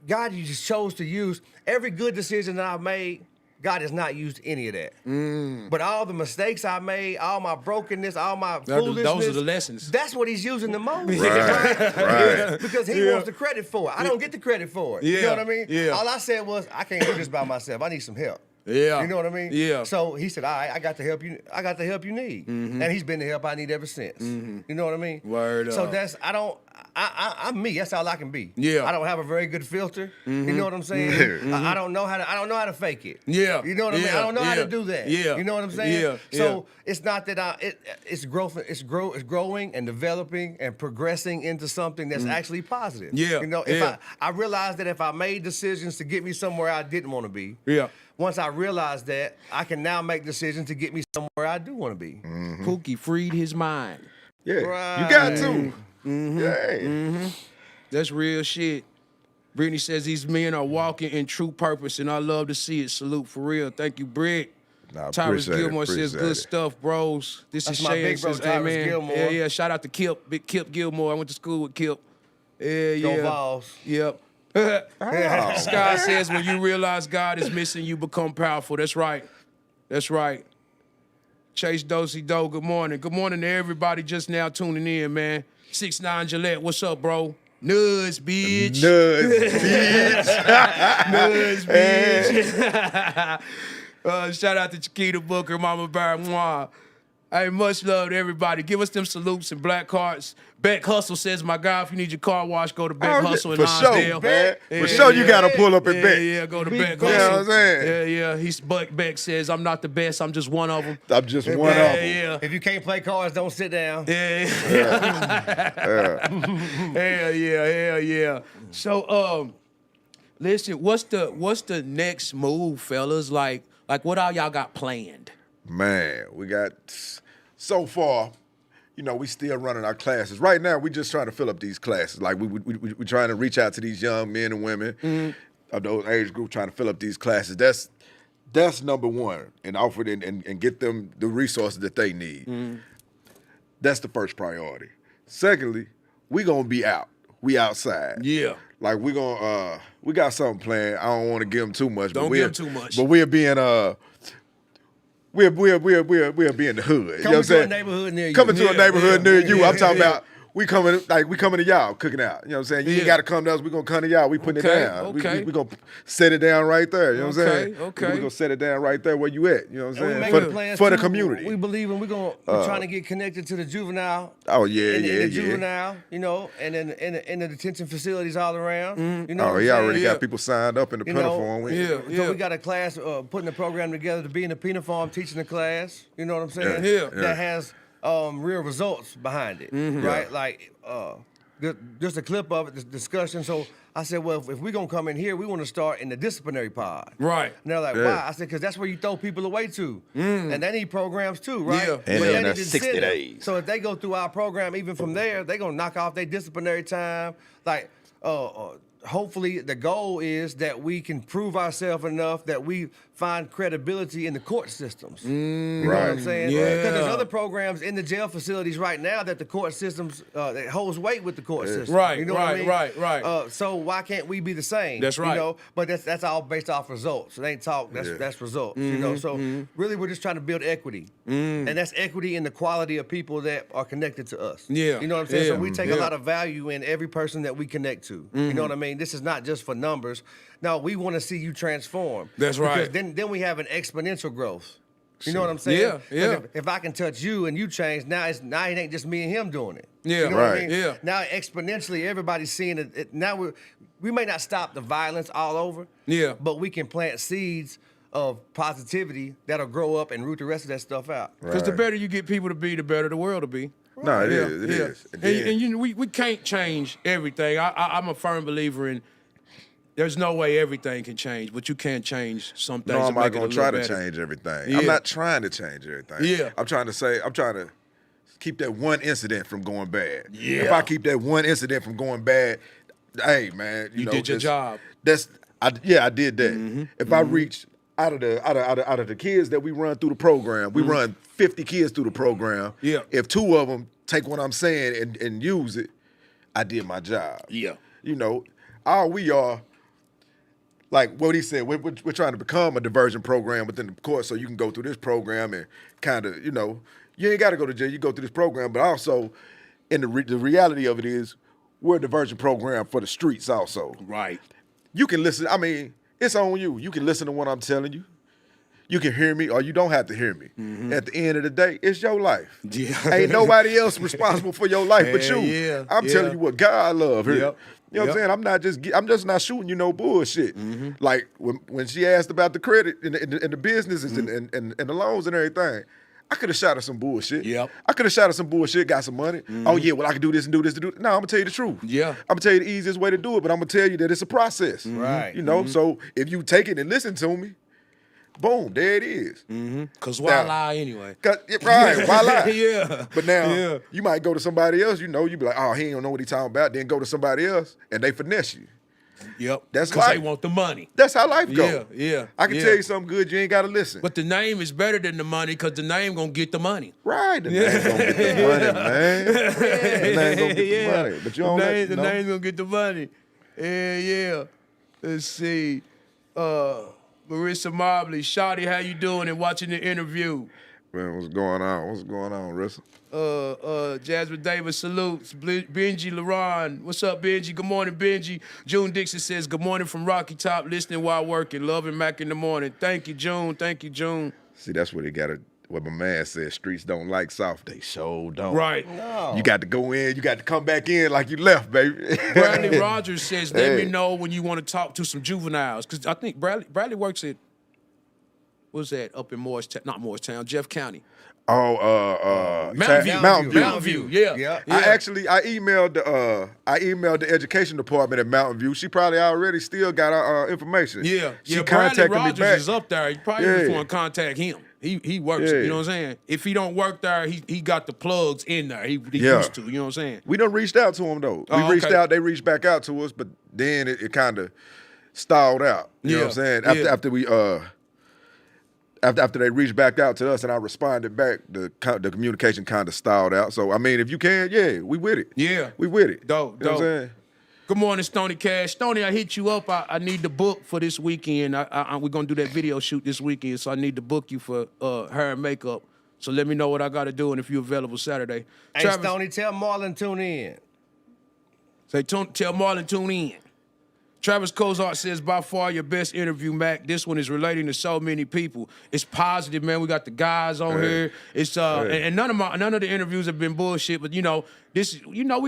God, you just chose to use every good decision that I've made. God has not used any of that. But all the mistakes I made, all my brokenness, all my foolishness. Those are the lessons. That's what He's using the most. Right. Because He wants the credit for it. I don't get the credit for it. You Yeah, know what I mean? yeah. All I said was, I can't do this by myself. I need some help. Yeah. You know what I mean? Yeah. So He said, all right, I got the help you need. And He's been the help I need ever since. You know what I mean? Word So up. I'm me. That's all I can be. Yeah. I don't have a very good filter. You know what I'm saying? I don't know how to fake it. Yeah. You know what I mean? Yeah. I don't know how Yeah. to do that. Yeah. You know what I'm saying? Yeah. So it's not that it's growth. It's growing and developing and progressing into something that's actually positive. Yeah. You know, Yeah. I realized that if I made decisions to get me somewhere I didn't want to be. Yeah. Once I realized that, I can now make decisions to get me somewhere I do want to be. Pookie freed his mind. Yeah. Right. You got to. Yeah. That's real shit. Brittany says these men are walking in true purpose, and I love to see it. Salute for real. Thank you, Britt. Nah, Tyrus appreciate it, Gilmore says, appreciate good it. stuff, bros. This That's is my Shay. big bro, Says, Tyrus man. Gilmore. Yeah. Shout out to Kip, big Kip Gilmore. I went to school with Kip. Yeah. Go Vols. Yep. Scott says, when you realize God is missing, you become powerful. That's right. That's right. Chase Dosey Do, good morning. Good morning to everybody just now tuning in, man. 6'9 Gillette, what's up, bro? Nuts, bitch. Nuts, bitch. Shout out to Chiquita Booker, Mama Bear, mwah. Hey, much love to everybody. Give us them salutes and black cards. Beck Hustle says, my guy, if you need your car wash, go to Beck Hustle in for sure, Lonsdale. man. Yeah, For sure, you yeah. got to pull up at Yeah, Beck. yeah, go to Big Beck Beck. Hustle. You know what I'm saying? Yeah. He's Beck says, I'm not the best, I'm just one of them. I'm just one of Yeah, them. yeah. If you can't play cards, don't sit down. Yeah. So, listen, what's the next move, fellas? Like what all y'all got planned? Man, we got so far. You know, we still running our classes. Right now, we just trying to fill up these classes. Like we trying to reach out to these young men and women of those age group, trying to fill up these classes. That's number one, and offer it and get them the resources that they need. That's the first priority. Secondly, we gonna be out. We outside. Yeah. Like we gonna we got something planned. I don't want to give them too much. Don't give 'em too much. But we'll be in we'll be in the hood. You know what I'm Coming to a saying? neighborhood near you. Coming to a neighborhood near you. I'm talking yeah. about we coming to y'all cooking out. You know what I'm saying? You ain't Yeah. got to come to us. We gonna come to y'all. We putting Okay, it down. okay. We gonna set it down right there. You know what I'm saying? Okay. We gonna set it down right there where you at. You know what I'm And we saying? making plans For the too. community. We believe in we're trying to get connected to the juvenile. Oh yeah, in the yeah. juvenile, you know, and in the detention facilities all around. You know Oh, what I'm he already saying? got people signed up in the You know, penal form. So we got a class putting the program together to be in the penal farm, teaching the class. You know what I'm saying? Yeah. That has real results behind it, right? Like just a clip of it, this discussion. So I said, well, if we're gonna come in here, we want to start in the disciplinary pod. Right. And they're like, Yeah. why? I said, because that's where you throw people away to, and they need programs too, right? Yeah. But And they then need that's 60 incentive. days. So if they go through our program, even from there, they're gonna knock off their disciplinary time. Like, hopefully, the goal is that we can prove ourselves enough that we find credibility in the court systems. You know what I'm Right. saying? Yeah. Because there's other programs in the jail facilities right now that the court systems that holds weight with the court system. Right, You know what I mean? right. So why can't we be the same? That's right. You know, but that's all based off results. It ain't talk. That's results. You know, so really we're just trying to build equity, and that's equity in the quality of people that are connected to us. Yeah, You know what I'm saying? yeah, So we take yeah. a lot of value in every person that we connect to. You know what I mean? This is not just for numbers. No, we want to see you transform. That's right. Because then we have an exponential growth. You know what I'm saying? Yeah, 'Cause yeah. If I can touch you and you change, now it ain't just me and him doing it. Yeah, You know what I right. mean? Yeah. Now exponentially, everybody's seeing it. Now we may not stop the violence all over. Yeah. But we can plant seeds of positivity that'll grow up and root the rest of that stuff out. Because the better you get people to be, the better the world will be. No, it is. It is. And you know, we can't change everything. I'm a firm believer in there's no way everything can change, but you can change some things. No, to I'm not make it a gonna little try to better. change everything. Yeah. I'm not trying to change everything. Yeah. I'm trying to keep that one incident from going bad. Yeah. If I keep that one incident from going bad, hey man, you know, did your job. I did that. If I reach out of the kids that we run through the program, we run 50 kids through the program. Yeah. If 2 of them take what I'm saying and use it, I did my job. Yeah. You know, all we are, like what he said, we're trying to become a diversion program within the court so you can go through this program and kind of, you know, you ain't got to go to jail, you go through this program, but also in the reality of it is we're a diversion program for the streets also. Right. You can listen, I mean, it's on you. You can listen to what I'm telling you. You can hear me or you don't have to hear me. At the end of the day, it's your life. Yeah. Ain't nobody else responsible for your life but you. Yeah, I'm yeah. telling you what God love here. Yep. You know what I'm saying? I'm just not shooting you no bullshit. Like when she asked about the credit and the businesses and the loans and everything, I could have shot her some bullshit. Yep. I could have shot her some bullshit, got some money. Oh yeah, well I can do this and do this and do. No, I'm gonna tell you the truth. Yeah. I'm gonna tell you the easiest way to do it, but I'm gonna tell you that it's a process. Right. You know, so if you take it and listen to me, boom, there it is. Because why Now- lie anyway? Right, why lie? Yeah. But now Yeah. you might go to somebody else, you know, you be like, oh, he don't know what he talking about. Then go to somebody else and they finesse you. Yep. That's because they life. want the money. That's how life goes. Yeah. I can tell you something good, you ain't got to listen. But the name is better than the money because the name gonna get the money. Right, the name's gonna get the money, man. The name's gonna get the money. But you don't let The name's gonna get the money. Yeah. Let's see. Marissa Mobley, Shaadi, how you doing? And watching the interview. Man, what's going on? What's going on, Rissa? Jasmine Davis salutes. Benji Laron, what's up, Benji? Good morning, Benji. June Dixon says, good morning from Rocky Top, listening while working. Loving Mack in the morning. Thank you, June. Thank you, June. See, that's what what my man said. Streets don't like soft. They sure don't. Right. No. You got to go in. You got to come back in like you left, baby. Bradley Rogers says, let me Hey. know when you want to talk to some juveniles. Because I think Bradley works at, what's that, up in Morristown, Jeff County. Oh, Mountain View. Mountain View. Yeah. I emailed the education department at Mountain View. She probably already still got our information. Yeah. She Bradley contacted Rogers me back. is up there. You probably just want to contact him. He works, Yeah. you know what I'm saying? If he don't work there, he got the plugs in there. He Yeah. used to, you know what I'm saying? We done reached out to him though. Oh, We reached okay. out. They reached back out to us, but then it kind of stalled out. You know what I'm saying? After they reached back out to us and I responded back, the communication kind of stalled out. So I mean, if you can, we with it. Yeah. We with it. Dope. You know what I'm saying? Good morning, Stoney Cash. Stoney, I hit you up. I need the book for this weekend. We're going to do that video shoot this weekend, so I need to book you for hair and makeup. So let me know what I got to do and if you're available Saturday. Hey, Travis, Stoney, tell Marlon tune in. tell Marlon tune in. Travis Cozart says, by far your best interview, Mac. This one is relating to so many people. It's positive, man. We got the guys on here. It's and none of the interviews have been bullshit, but we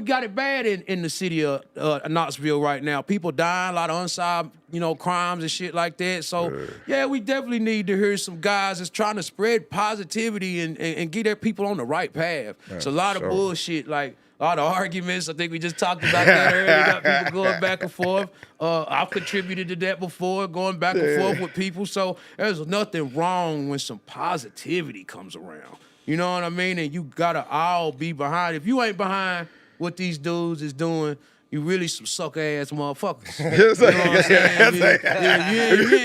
got it bad in the city of Knoxville right now. People dying, a lot of unsolved, crimes and shit like that. So we definitely need to hear some guys that's trying to spread positivity and get their people on the right path. It's a lot of bullshit, like a lot of arguments. I think we just talked about that earlier. Got people going back and forth. I've contributed to that before, going back and forth with people. So there's nothing wrong when some positivity comes around. You know what I mean? And you gotta all be behind. If you ain't behind what these dudes is doing, you really some suck ass motherfuckers. You know what I'm saying?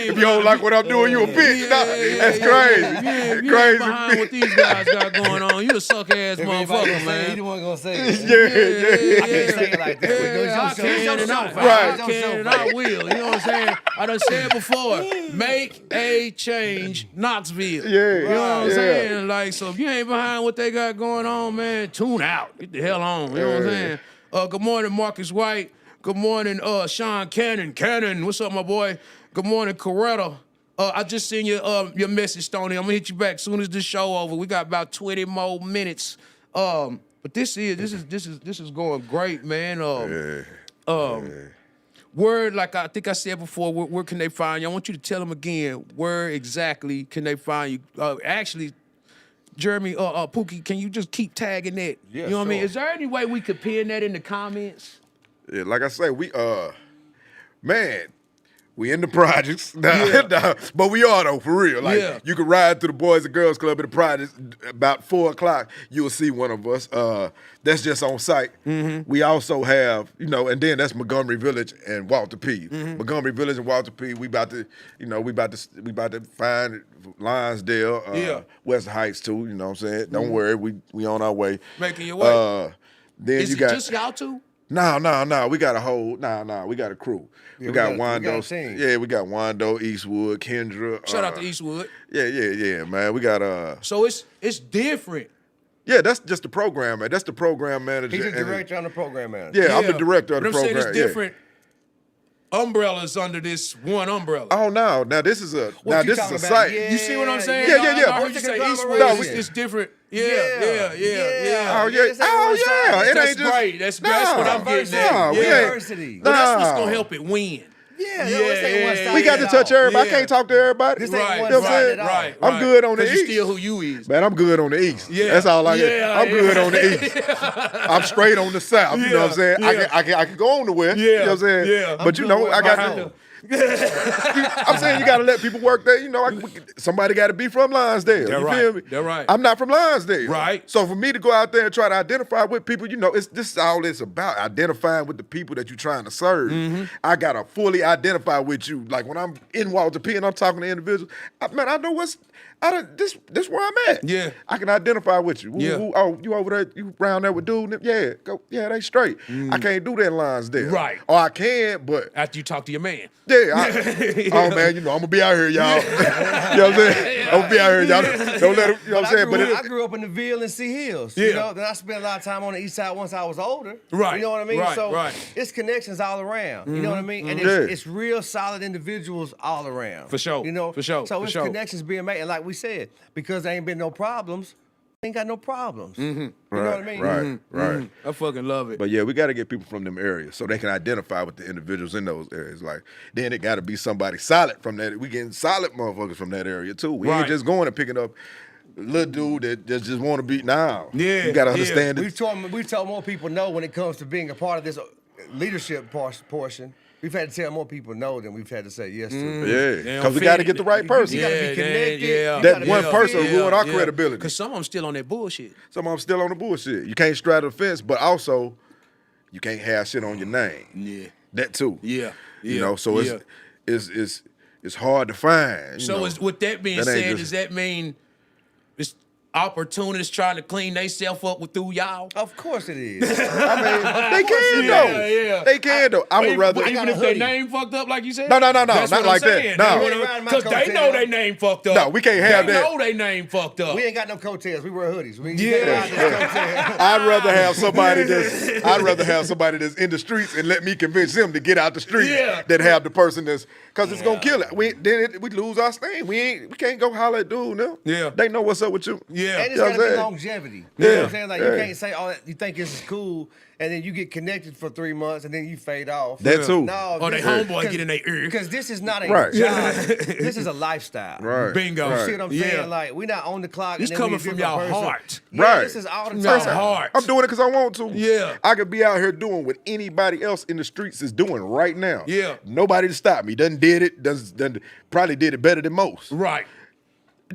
If you don't like what I'm doing, you a bitch. That's crazy. You ain't behind what these guys got going on. You a suck ass motherfucker, He man. the one gonna say it. Yeah. I can't say it like that. I But can and I, Right. I can and I will. You know what I'm saying? I done said before, make a change, Knoxville. Yeah. You know what I'm saying? Like, so if you ain't behind what they got going on, man, tune out. Get the hell on. You know what I'm saying? Good morning, Marcus White. Good morning, Sean Cannon. Cannon, what's up, my boy? Good morning, Coretta. I just seen your message, Stoney. I'm gonna hit you back as soon as this show over. We got about 20 more minutes. But this is going great, man. Where, like I think I said before, where can they find you? I want you to tell them again, where exactly can they find you? Actually, Jeremy, Pookie, can you just keep tagging that? Yeah, you know what I mean? sure. Is there any way we could pin that in the comments? Yeah, like I say, we in the projects, but we are though, for real. Like you can ride through the Boys and Girls Club in the projects about 4 o'clock. You'll see one of us. That's just on site. Mm-hmm. We also have, and then that's Montgomery Village and Walter P. Mm-hmm. Montgomery Village and Walter P. We about to find Lonsdale, West Heights too. You know what I'm saying? Don't worry, we on our way. Making your way. Then Is you it got just y'all two? No. We got a whole we got a crew. Yeah, we got we got Wando. a team. Yeah, we got Wando, Eastwood, Kendra. Shout out to Eastwood. Yeah, man. We got So it's different. Yeah, that's just the program, man. That's the program manager. He's the and- director on the program manager. Yeah, I'm the director of the but I'm program. saying it's different umbrellas under this one umbrella. Oh no, now this is a What you this is talking a about? site. Yeah. You see what I'm saying? Yeah. I heard you say Eastwood. No, It's different. Yeah. Oh yeah. It's like It That's ain't just great. That's what I'm getting Nah, at. we ain't- Diversity. But that's what's Nah. gonna help it win. This ain't one sided We got to at touch all. everybody. I Yeah. can't talk to everybody. This ain't Right, one You know what I'm sided saying? at all. Right. I'm good on the 'Cause you East. still who you is. Man, I'm good on the East. Yeah. That's all I Yeah, get. I'm yeah. good on the East. I'm straight on the South. You know what I'm saying? Yeah. I can go on the West. Yeah. You know what I'm saying? Yeah. But I'm I good got where to. I'm I'm saying you got to let people work there. You know, somebody got to be from Lonsdale. They're You right. feel me? They're right. I'm not from Lonsdale. Right. So for me to go out there and try to identify with people, you know, this is all it's about, identifying with the people that you're trying to serve. I got to fully identify with you. Like when I'm in Walter P and I'm talking to individuals, man, I know this where I'm at. Yeah. I can identify with you. Yeah. Oh, you over there, you round there with dude? Yeah, go. Yeah, they straight. I can't do that in Lonsdale. Right. Or I can, but After you talk to your man. yeah, oh man, you know, I'm gonna be out here, y'all. You know what I'm saying? I'm gonna be out here, y'all. Don't let him, you know what I'm saying? I grew up in the Ville and Sea Hills. Yeah. You know, then I spent a lot of time on the east side once I was older. Right. You know what I mean? Right, So right. it's connections all around. You know what I mean? And Yeah. it's real solid individuals all around. For sure. You know? For sure. So For it's sure. connections being made. And like we said, because there ain't been no problems, ain't got no problems. You know what I mean? Right, right. I fucking love it. But yeah, we got to get people from them areas so they can identify with the individuals in those areas. Like, then it got to be somebody solid from that. We getting solid motherfuckers from that area too. We ain't Right. just going and picking up little dude that just want to be now. Yeah, you got to yeah. understand it. We've told more people no when it comes to being a part of this leadership portion. We've had to tell more people no than we've had to say yes to. Yeah, They because don't we got to fit get the right person. You gotta be connected. Yeah. You That gotta one be person fit. ruin our credibility. Because some of them still on that bullshit. Some of them still on the bullshit. You can't straddle the fence, but also you can't have shit on your name. Yeah. That too. Yeah. You know, so it's hard to find. you So know. with that being That ain't said, just- does that mean it's opportunists trying to clean themselves up through y'all? Of course it is. I mean, they can though. Yeah. They can though. I would rather. Even got a if their hoodie. name fucked up, like you said? No, That's not what like I'm that. saying. No. You ain't riding my Because they know coattail. their name fucked up. No, we can't have they that. know their name fucked up. We ain't got no coattails. We wear hoodies. We Yeah. I'd rather have somebody that's in the streets and let me convince him to get out the streets Yeah. than have the person that's because it's gonna kill it. We lose our steam. We can't go holler at dude now. Yeah. They know what's up with you. Yeah. And it's You know what gotta I'm be saying? longevity. You know what I'm saying? Like you Yeah. can't say, "Oh, you think this is cool," and then you get connected for 3 months and then you fade off. That too. No, Or they homeboy get in their ear. Because this is not a Right. job. This is a lifestyle. Right. Bingo. You see what I'm saying? Yeah. Like we're not on the clock. It's and then we coming a from different y'all person. heart. Yeah, Right. this is all the From time. y'all heart. I'm doing it because I want to. Yeah. I could be out here doing what anybody else in the streets is doing right now. Yeah. Nobody to stop me. Done did it. Done probably did it better than most. Right.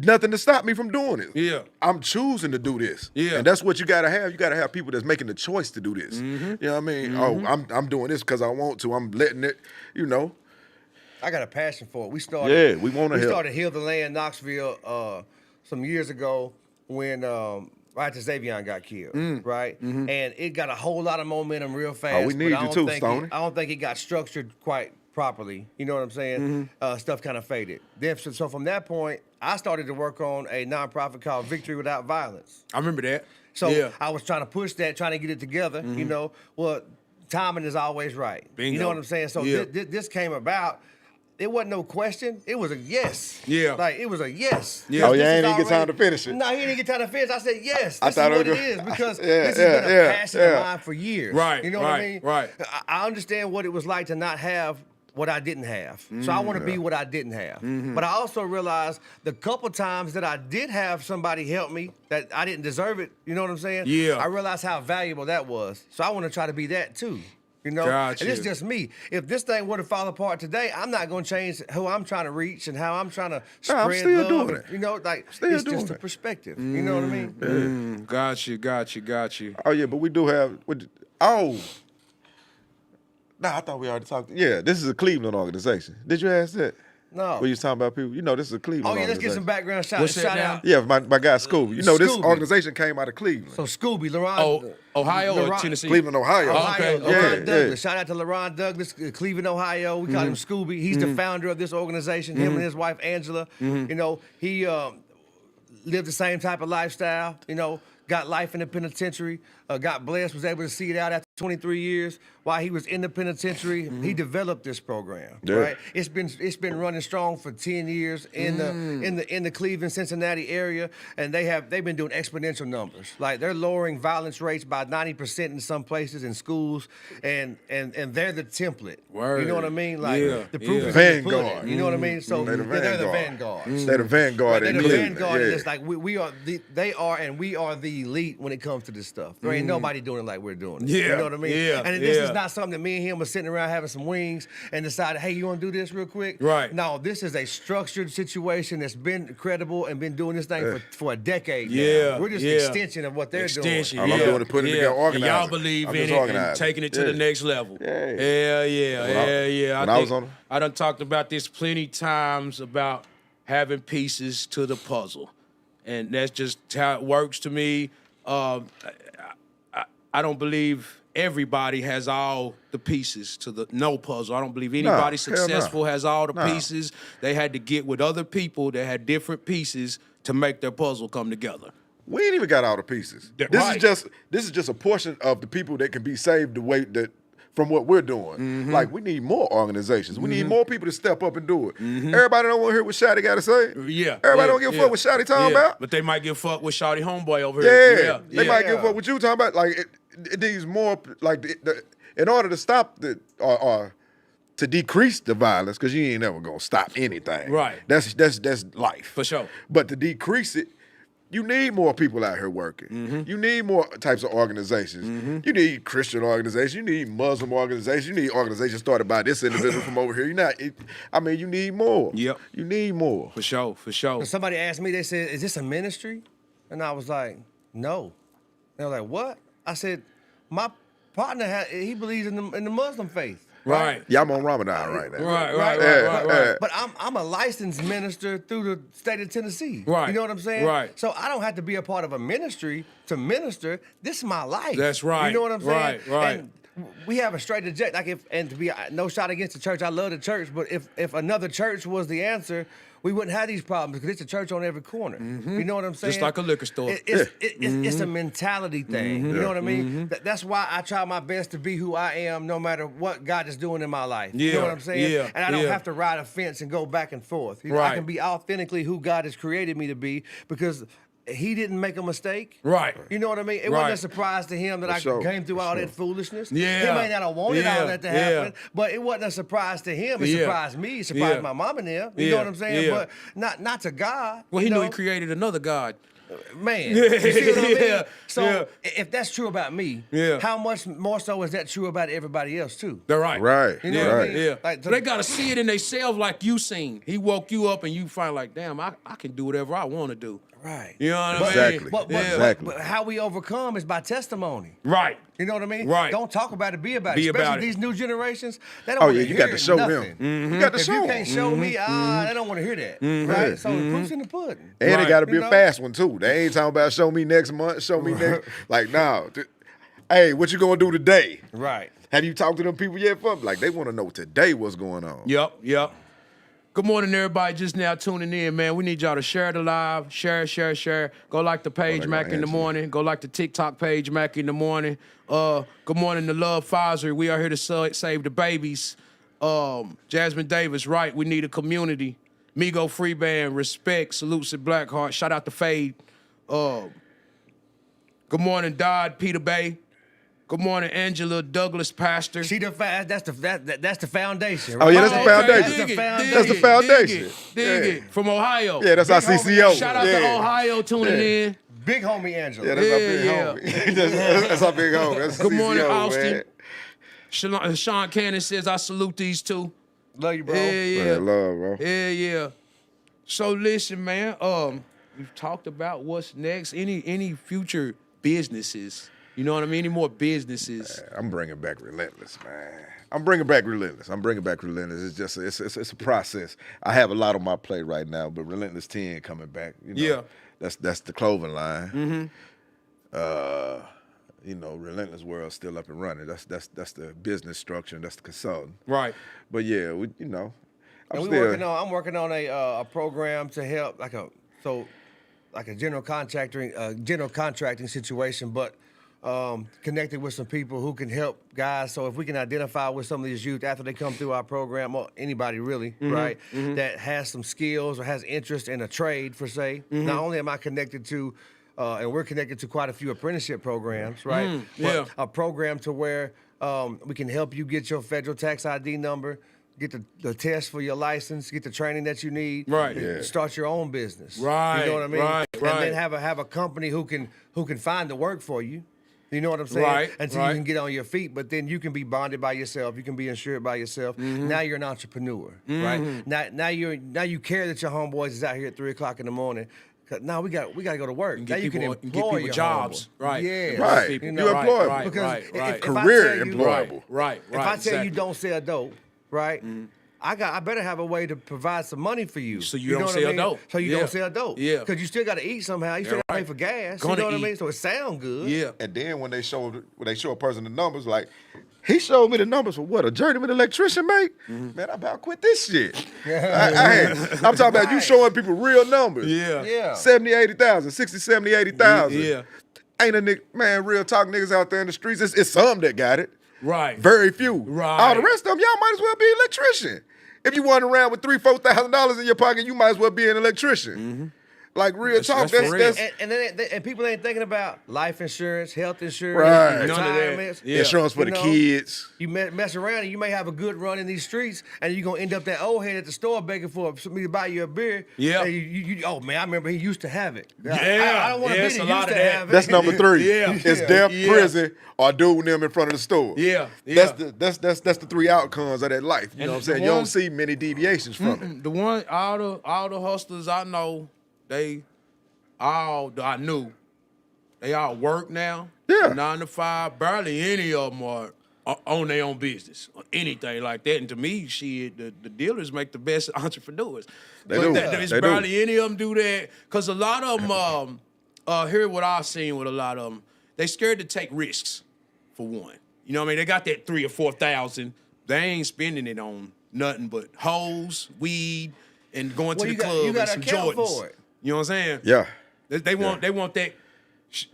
Nothing to stop me from doing it. Yeah. I'm choosing to do this. Yeah. And that's what you gotta have. You gotta have people that's making the choice to do this. You know what I mean? Oh, I'm doing this because I want to. I'm letting it, you know. I got a passion for it. We started. Yeah, we wanna help. We started Heal the Land, Knoxville, some years ago when right after Xavier got killed, right? And it got a whole lot of momentum real fast. we need but I you don't too, think Stoney. I don't think it got structured quite properly. You know what I'm saying? Stuff kind of faded. Then, so from that point, I started to work on a nonprofit called Victory Without Violence. I remember that. So yeah. I was trying to push that, trying to get it together. You know, well, timing is always right. Bingo. You know what I'm saying? So Yeah. this came about. It wasn't no question. It was a yes. Yeah. Like it was a yes. Yeah. Oh, This you is ain't even get time already- to finish it. No, he didn't get time to finish. I said yes. I This thought is it what was it is because Yeah, this has been a yeah, passion yeah. of mine for years. Right, You know what I mean? right. I understand what it was like to not have what I didn't have. So I want to be what I didn't have. But I also realized the couple times that I did have somebody help me that I didn't deserve it, you know what I'm saying? Yeah. I realized how valuable that was. So I want to try to be that too. You know, Gotcha. and it's just me. If this thing were to fall apart today, I'm not going to change who I'm trying to reach and how I'm trying to spread I'm still love. doing it. You know, like Still it's doing just a it. perspective. You know what I mean? Got you. Oh yeah, but we do have. Oh, nah, I thought we already talked. Yeah, this is a Cleveland organization. Did you ask that? No. When you was talking about people, you know, this is a Cleveland. Oh yeah, let's get some organization. background shout, What's that shout now? out. Yeah, my guy Scooby. You know, this Scooby. organization came out of Cleveland, So Scooby, LaRon. Oh, Ohio or LaRon- Tennessee? Cleveland, Ohio. Oh, okay, Ohio, okay. LaRon Yeah, Douglas. yeah. Shout out to LaRon Douglas, Cleveland, Ohio. We call him Scooby. He's the founder of this organization. Him and his wife Angela. You know, he lived the same type of lifestyle. You know, got life in the penitentiary. Got blessed, was able to see it out after 23 years. While he was in the penitentiary, he developed this program. Yeah. Right? It's been running strong for 10 years in the Cleveland, Cincinnati area, and they've been doing exponential numbers. Like they're lowering violence rates by 90% in some places in schools, and they're the template. Word. You know what I mean? Like Yeah, the proof yeah. is in the Vanguard. pudding. You know what I mean? So They're the they're the vanguard. vanguard. They're the vanguard They're in the Cleveland. vanguard, and Yeah. it's like they are and we are the elite when it comes to this stuff. There ain't nobody doing it like we're doing it. Yeah, You know what what I mean? Yeah, And this yeah. is not something that me and him were sitting around having some wings and decided, hey, you want to do this real quick? Right. No, this is a structured situation that's been credible and been doing this thing for a decade Yeah, now. We're just yeah. an extension of what they're Extension, doing. All I'm doing is putting it together, And organizing. y'all believe I'm in just it and organizing. taking it to the next level. Yeah. Yeah. When I was on- I done talked about this plenty times about having pieces to the puzzle. And that's just how it works to me. I don't believe everybody has all the pieces to the puzzle. I don't believe anybody hell no. successful has all the No. pieces. They had to get with other people that had different pieces to make their puzzle come together. We ain't even got all the pieces. That- This right. is just a portion of the people that can be saved the way that from what we're doing. Mm-hmm. Like, we need more organizations. We need more people to step up and do it. Everybody don't want to hear what Shaadi got to say. Mm-hmm. Yeah. Everybody yeah, don't give a fuck what Shaadi talking about. But they might give fuck with Shaadi homeboy over Yeah. here. They might give a fuck what you talking about. Like, it needs more, like, in order to stop or to decrease the violence, because you ain't never going to stop anything. Right. That's life. For sure. But to decrease it, you need more people out here working. Mm-hmm. You need more types of organizations. You need Christian organizations. You need Muslim organizations. You need organizations started by this individual from over here. You need more. Yep. You need more. For sure. Somebody asked me, they said, is this a ministry? And I was like, no. They were like, what? I said, my partner, he believes in the Muslim faith. Right. Yeah, I'm on Ramadan right now. Right. But I'm a licensed minister through the state of Tennessee. Right. You know what I'm saying? Right. So I don't have to be a part of a ministry to minister. This is my life. That's right. You know what I'm saying? Right. And we have a straight object. To be no shot against the church. I love the church, but if another church was the answer, we wouldn't have these problems because it's a church on every corner. You know what I'm saying? Just like a liquor store. It's a mentality thing. You know what I mean? That's why I try my best to be who I am no matter what God is doing in my life. You know Yeah, what I'm saying? yeah, And I don't yeah. have to ride a fence and go back and forth. You know, Right. I can be authentically who God has created me to be because he didn't make a mistake. Right. You know what I mean? It Right. wasn't a surprise to him that I sure, came through for all sure. that foolishness. Yeah. He may not have wanted Yeah, all that to yeah. happen, but it wasn't a surprise to him. It Yeah. surprised me. It surprised Yeah. my mom and them. You Yeah, know what I'm saying? yeah. But not to God. Well, he you knew know? he created another God. Man, you see what I mean? Yeah, So yeah. if that's true about me, Yeah. how much more so is that true about everybody else too? They're right. Right. You know Yeah, what I mean? yeah. Like, So they gotta see it in themselves like you seen. He woke you up and you find like, damn, I can do whatever I want to do. Right. You know what I mean? Exactly. But how we overcome is by testimony. Right. You know what I mean? Right. Don't talk about it, be about Be it. Especially about it. these new generations, they don't Oh, want yeah, to you hear got to show nothing. them. You got to If show you them. can't show me, they don't want to hear that. Right? So the proof's in the pudding. And it Right. got to be You a know? fast one, too. They ain't talking about show me next month, show me next. Like, nah. Hey, what you going to do today? Right. Have you talked to them people yet? Like, they want to know today what's going on. Yep. Good morning, everybody. Just now tuning in, man. We need y'all to share the live. Share. Go like the page, they Mack gonna in the answer. Morning. Go like the TikTok page, Mack in the Morning. Good morning to Love Pfizer. We are here to save the babies. Jasmine Davis, right. We need a community. Migo Free Band, respect, salutes at Blackheart. Shout out to Fade. Good morning, Dodd, Peter Bay. Good morning, Angela Douglas, Pastor. See that's the foundation. Oh, Right? yeah, that's the okay. foundation. Dig it, That's the dig it, foundation. Dig it. From Ohio. Yeah, that's our Big homie. CCO. Shout out to Ohio tuning in. Big homie Angela. Yeah, that's our big homie. That's our big homie. That's Good morning, CCO, Austin. Man. Sean Cannon says, I salute these two. Love you, bro. Yeah. Love, bro. Yeah. So listen, man. We've talked about what's next. Any future businesses? You know what I mean? Any more businesses? I'm bringing back Relentless, man. I'm bringing back Relentless. It's just it's a process. I have a lot on my plate right now, but Relentless 10 coming back. You know, Yeah. That's the clothing line. You know, Relentless World's still up and running. That's the business structure and that's the consulting. Right. But yeah, I'm I'm working on a program to help like a general contracting situation, but connected with some people who can help guys. So if we can identify with some of these youth after they come through our program, or anybody really, right, that has some skills or has interest in a trade, for say, not only am I connected to, and we're connected to quite a few apprenticeship programs, right? yeah. But a program to where we can help you get your federal tax ID number, get the test for your license, get the training that you need, Right. and Yeah. start your own business. Right, You know what I mean? right. And then have a company who can find the work for you. You know what I'm saying? Right, Until you can get on your feet, but then you can be bonded by yourself. You can be insured by yourself. Now you're an entrepreneur, right? Now you care that your homeboys is out here at 3 o'clock in the morning. Now we got to go to work. And Now get you people, can and get employ people your jobs. homeboy. Right. Yeah. Right. People. You employable. Right, Because right, if- right. if I Career tell you- employable. Right. If I tell exactly. you don't sell dope, right? I better have a way to provide some money for you. So you don't know what sell I mean? dope. So you Yeah. don't sell dope. Yeah. Because you still got to eat somehow. You still got to pay right. for gas. Gonna you know what I eat. mean? So it sound good. Yeah. And then when they show a person the numbers, like he showed me the numbers for what a journeyman electrician make. Man, I about quit this shit. I'm talking about you showing people real numbers. Yeah. Yeah. 70, 80,000, 60, 70, 80,000. Yeah. Ain't a nigga, man, real talk niggas out there in the streets. It's some that got it. Right. Very few. Right. All the rest of them, y'all might as well be an electrician. If you running around with $3,000-$4,000 in your pocket, you might as well be an electrician. Like real talk, that's for real. And people ain't thinking about life insurance, health insurance, Right. None of that. retirements. Yeah. insurance for You the know, kids. You mess around and you may have a good run in these streets, and you're gonna end up that old head at the store begging for me to buy you a beer. Yeah. And you oh man, I remember he used to have it. Yeah. I don't want to Yeah, be it's there. a Used lot to of that. have it. That's number 3. Yeah. It's Yeah. death, Yeah. prison, or doing them in front of the store. Yeah. That's Yeah. the 3 outcomes of that life. You And know what I'm the saying? You one- don't see many deviations from it. The one, all the hustlers I know, I knew, they all work now. Yeah. 9 to 5. Barely any of them are on their own business or anything like that. And to me, shit, the dealers make the best entrepreneurs. They But do. There's They do. barely any of them do that. Because a lot of them, here what I've seen with a lot of them, they scared to take risks, for one. You know what I mean? They got that 3,000 or 4,000. They ain't spending it on nothing but hoes, weed, and going to Well, the you got- club you and gotta some account Jordans. for it. You know what I'm saying? Yeah. They want that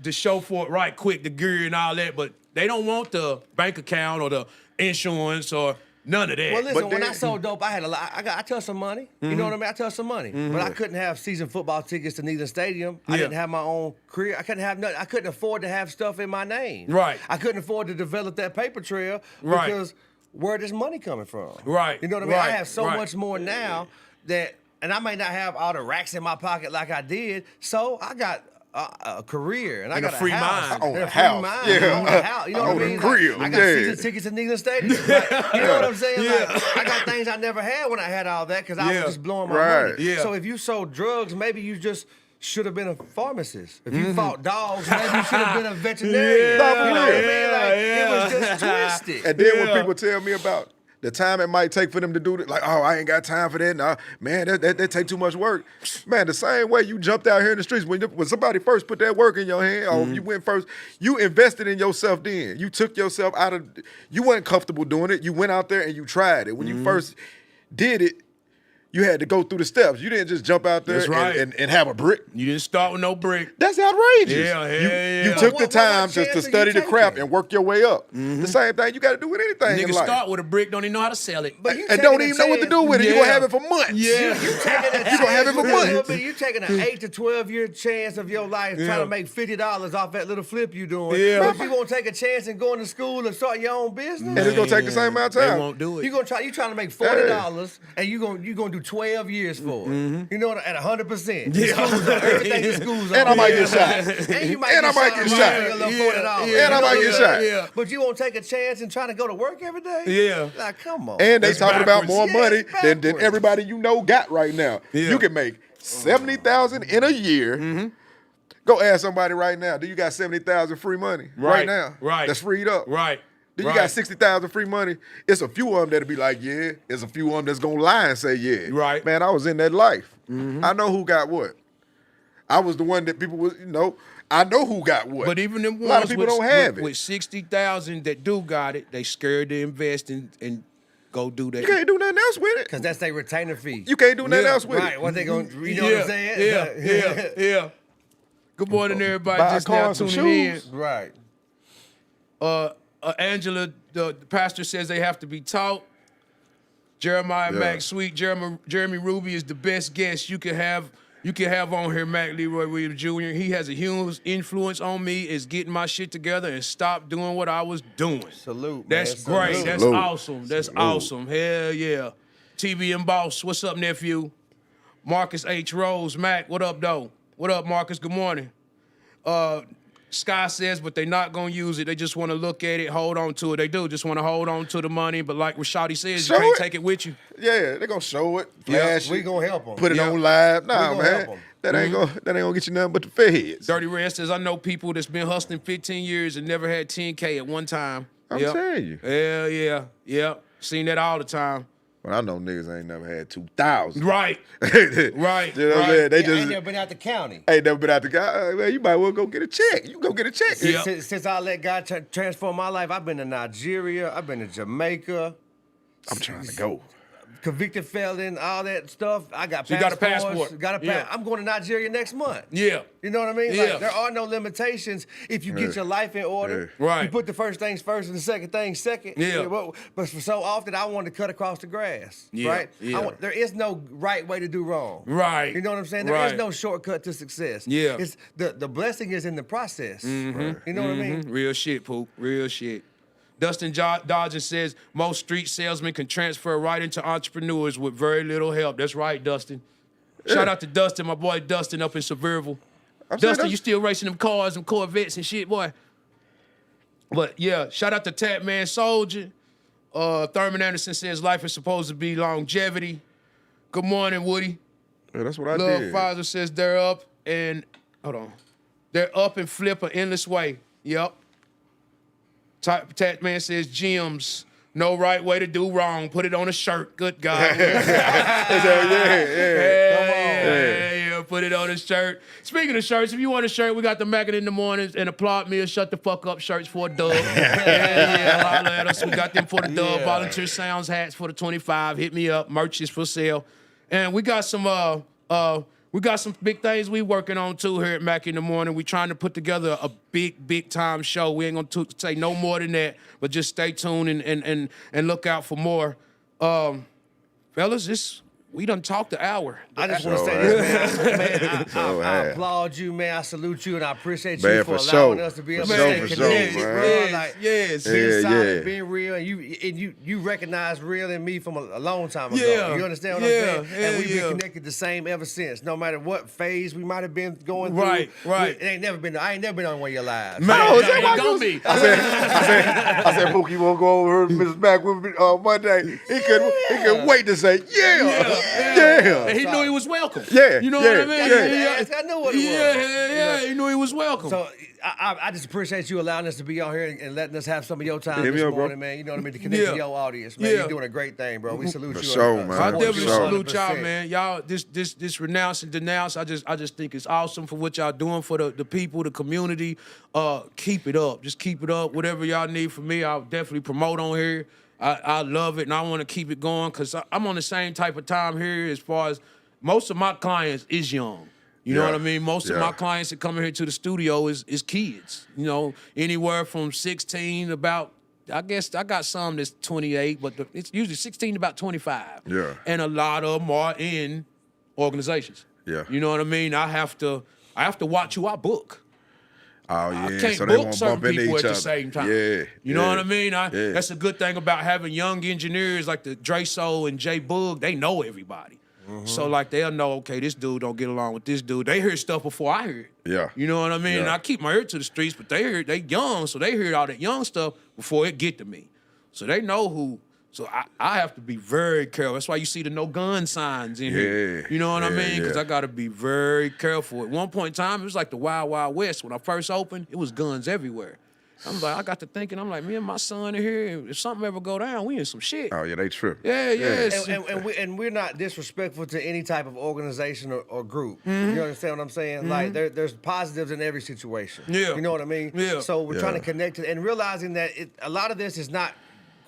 the show for it right quick, the gear and all that, but they don't want the bank account or the insurance or none of that. Well, listen, But when then- I sold dope, I had a lot. I touched some money. You know what I mean? I touched some money, but I couldn't have season football tickets to Neyland Stadium. I Yeah. didn't have my own career. I couldn't have nothing. I couldn't afford to have stuff in my name. Right. I couldn't afford to develop that paper trail Right. because where this money coming from? Right. You know what I mean? I Right. have so Right. much more now that, and I may not have all the racks in my pocket like I did. So I got a career and I And a got free house. mind. I own And a free house. mind. Yeah. I own a house. You know I what own I a mean? grill. I got Yeah. season tickets to Neyland Stadium. Like, you know what I'm saying? Like, I got things I never had when I had all that because I Yeah. was just blowing my Right. money. Yeah. So if you sold drugs, maybe you just should have been a pharmacist. If you fought dogs, maybe you should have been a veterinarian. Yeah, You know what I mean? yeah, Like, it was yeah. just twisted. And then Yeah. when people tell me about the time it might take for them to do it, like, oh, I ain't got time for that. Nah, man, that take too much work. Man, the same way you jumped out here in the streets, when somebody first put that work in your hand, or you went first, you invested in yourself then. You took yourself out of, you weren't comfortable doing it. You went out there and you tried it. When you first did it, you had to go through the steps. You didn't just jump out there That's right. and have a brick. You didn't start with no brick. That's outrageous. Yeah, hell you, yeah. you took the What time chance just to are you study the craft taking? and work your way up. The same thing you got to do with anything in Niggas life. start with a brick, don't even know how to sell it. But you And taking don't a even know what to chance. do with it. You're Yeah. gonna have it for months. Yeah. You taking a You gonna have it for months. You taking an 8 to 12 year chance of your life trying Yeah. to make $50 off that little flip you doing. Yeah. But you gonna take a chance and going to school and start your own business? And it's gonna take the same amount of time. They won't do it. You trying to make $40 and you gonna do 12 years for it. You know, at 100%. The school's on, everything the school's on. And I might get Yeah. shot. And you might And I might right get for shot. your little Yeah, $40. yeah. And I might get shot. Yeah. But you won't take a chance and trying to go to work every day? Yeah. Like, come on. And they That's talking about backwards. more Yeah, money it's than backwards. everybody you know got right now. Yeah. You can make 70,000 in a year. Go ask somebody right now. Do you got 70,000 free money Right. now? Right. That's freed up. Right. Do you Right. got 60,000 free money? It's a few of them that'll be like, yeah. There's a few of them that's gonna lie and say, yeah. Right. Man, I was in that life. I know who got what. I was the one that people was, I know who got what. But even them ones a lot of people don't have with it. 60,000 that do got it, they scared to invest and go do that. You can't do nothing else with it. Because that's their retainer fee. You can't do nothing Yeah. else with Right, it. what they gonna, you know what I'm saying? Yeah. Good morning, everybody. Buy a Just car now and some tuning in. shoes. Right. Angela, the pastor says they have to be taught. Jeremiah Yeah. Mack Sweet, Jeremy Ruby is the best guest you can have. You can have on here, Mac Leroy Williams Jr. He has a huge influence on me. Is getting my shit together and stop doing what I was doing. Salute, man. That's great. Salute. That's Salute. awesome. That's Salute. awesome. Hell yeah. TV and Boss, what's up, nephew? Marcus H. Rose, Mac, what up, though? What up, Marcus? Good morning. Sky says, but they're not gonna use it. They just want to look at it, hold on to it. They do just want to hold on to the money. But like what Shaadi says, Show you can't it. take it with you. Yeah, they're gonna show it, flash We it, gonna help them. put it Yeah. on live. We Nah, gonna man, help 'em. that ain't gonna get you nothing but the feds. Dirty Red says, I know people that's been hustling 15 years and never had 10K at one time. I'm Yep. telling you. Yeah. Seen that all the time. But I know niggas ain't never had 2,000. Right. Right. Right, You know what I'm right. saying? They I just ain't never been out the county. ain't never been out the guy. Well, you might well go get a check. You go get a check. Yeah. Since I let God transform my life, I've been to Nigeria, I've been to Jamaica, I'm trying to go. convicted felon, all that stuff. I got So you got a passports, passport. Yeah. Yeah. I'm going to Nigeria next month. Yeah. You know what I mean? Yeah. Like, there are no limitations if you get your life in order. Yeah. Right. You put the first things first and the second things second. Yeah. But for so often, I want to cut across the grass. Yeah. Right? Yeah. There is no right way to do wrong. Right. You know what I'm saying? There is Right. no shortcut to success. Yeah. It's the blessing is in the process. You know what I mean? Real shit, Poop. Real shit. Dustin Dodger says most street salesmen can transfer right into entrepreneurs with very little help. That's right, Dustin. Shout out to Dustin, my boy Dustin up in Sevierville. I'm saying Dustin, that's- you still racing them cars, them Corvettes and shit, boy. But yeah, shout out to Tapman Soldier. Thurman Anderson says life is supposed to be longevity. Good morning, Woody. Yeah, that's what I Love did. Father says they're up and they're up and flip an endless way. Yep. Tatman says gems. No right way to do wrong. Put it on a shirt. Good God. Yeah. Put it on a shirt. Speaking of shirts, if you want a shirt, we got the Mackin in the Mornings and Applaud Me or Shut the Fuck Up shirts for a dub. Holla at us. We got them for the dub. Volunteer Sounds hats for the 25. Hit me up. Merch is for sale. And we got some big things we working on too here at Mack in the Morning. We trying to put together a big time show. We ain't gonna say no more than that, but just stay tuned and look out for more. Fellas, we done talked the hour. I just want to So say this, man. So I have. applaud you, man. I salute you, and I appreciate Man, you for for allowing sure. us to be For able to sure, stay for connected, sure, bro. man. Like, Yes. being Yeah, solid, yeah. being real, and you recognize real in me from a long time ago. Yeah. You understand what Yeah, I'm saying? And we've yeah. been connected the same ever since. No matter what phase we might have been going through. Right. I ain't never been on one of your lives. Man, Oh, is that ain't why gonna you- be. I said, Pookie, you won't go over here, Mrs. Mack with me Monday. He could wait to say, yeah. And he knew he was welcome. Yeah, You know yeah, what I mean? yeah. I knew what it was. Yeah. He knew he was welcome. So I just appreciate you allowing us to be out here and letting us have some of your time Hit me this up, bro. morning, man. You know what I mean? To connect Yeah. to your audience, man. Yeah. You're doing a great thing, bro. We salute For you. sure, and, man. I For definitely sure. salute y'all, 100%. man. Y'all, this renounce and denounce. I just think it's awesome for what y'all doing for the people, the community. Keep it up. Just keep it up. Whatever y'all need from me, I'll definitely promote on here. I love it, and I want to keep it going because I'm on the same type of time here as far as most of my clients is young. You know Yeah. what I mean? Most of Yeah. my clients that come here to the studio is kids. You know, anywhere from 16 about. I guess I got some that's 28, but it's usually 16 to about 25. Yeah. And a lot of them are in organizations. Yeah. You know what I mean? I have to watch who I book. Oh, yeah. I can't so they book won't certain bump into people each at other. the same time. Yeah. You know what I mean? Yeah. That's a good thing about having young engineers like the Dre Soul and Jay Boog. They know everybody. So like they'll know, okay, this dude don't get along with this dude. They hear stuff before I hear it. Yeah. You know what I mean? Yeah. And I keep my ear to the streets, but they young, so they hear all that young stuff before it get to me. So they know who. So I have to be very careful. That's why you see the no gun signs in here. Yeah. You know what I Yeah, mean? Because yeah. I got to be very careful. At one point in time, it was like the Wild Wild West. When I first opened, it was guns everywhere. I'm like, I got to thinking, I'm like, me and my son in here, if something ever go down, we in some shit. Oh, yeah, they trip. Yeah. And we're not disrespectful to any type of organization or group. You understand what I'm saying? Like there's positives in every situation. Yeah. You know what I mean? Yeah. So we're trying to Yeah. connect it and realizing that a lot of this is not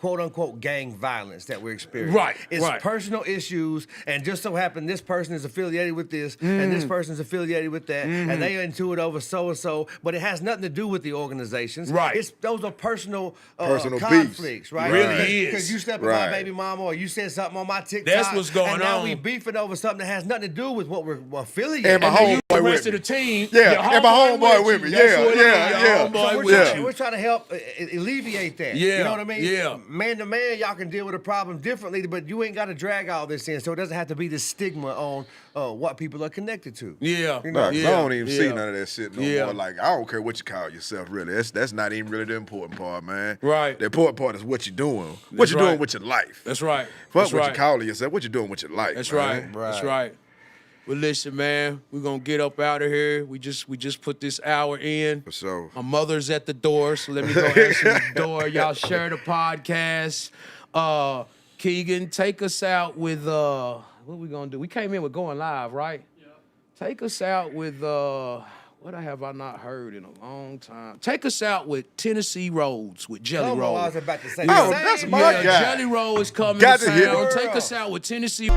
quote unquote gang violence that we're experiencing. Right, It's right. personal issues, and just so happen this person is affiliated with this, and this person's affiliated with that, and they are into it over so and so, but it has nothing to do with the organizations. Right. Those are personal Personal beefs. conflicts, right? Really is. Because you slept with Right. my baby mama, or you said something on my TikTok. That's what's going and now on. we beefing over something that has nothing to do with what we're affiliated. And my with. home the with rest of me. the team. Yeah, your and my homeboy with me. That's Yeah, what it yeah, is, your yeah. homeboy So with you. we're trying to help alleviate that. Yeah, You know what I mean? yeah. Man to man, y'all can deal with a problem differently, but you ain't got to drag all this in, so it doesn't have to be the stigma on what people are connected to. Yeah. You No, know? 'cause Yeah, I don't even see yeah. none of that shit no Yeah. more. Like, I don't care what you call yourself, really. That's not even really the important part, man. Right. The important part is what you're doing. What That's you're right. doing with your life. That's right. Fuck That's what right. you calling yourself. What you doing with your life, That's man. right. That's right. Well, listen, man, we're gonna get up out of here. We just put this hour in. For sure. My mother's at the door, so let me go answer the door. Y'all share the podcast. Keegan, take us out with what we gonna do? We came in with going live, right? Yeah. Take us out with what have I not heard in a long time? Take us out with Tennessee Roads with Jelly Come on, Roll. I was about to say. Oh, the same that's my thing. guy. Jelly Roll is coming Got to to hit town. it. Take us out with Tennessee.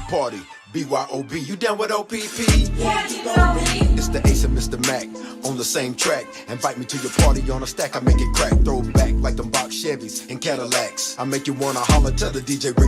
Party, BYOB, you down with OPP? Yeah, you know me. It's the Ace and Mr. Mac on the same track. Invite me to your party on a stack, I make it crack. Throw back like them box Chevys and Cadillacs. I make you wanna holler, tell the DJ bring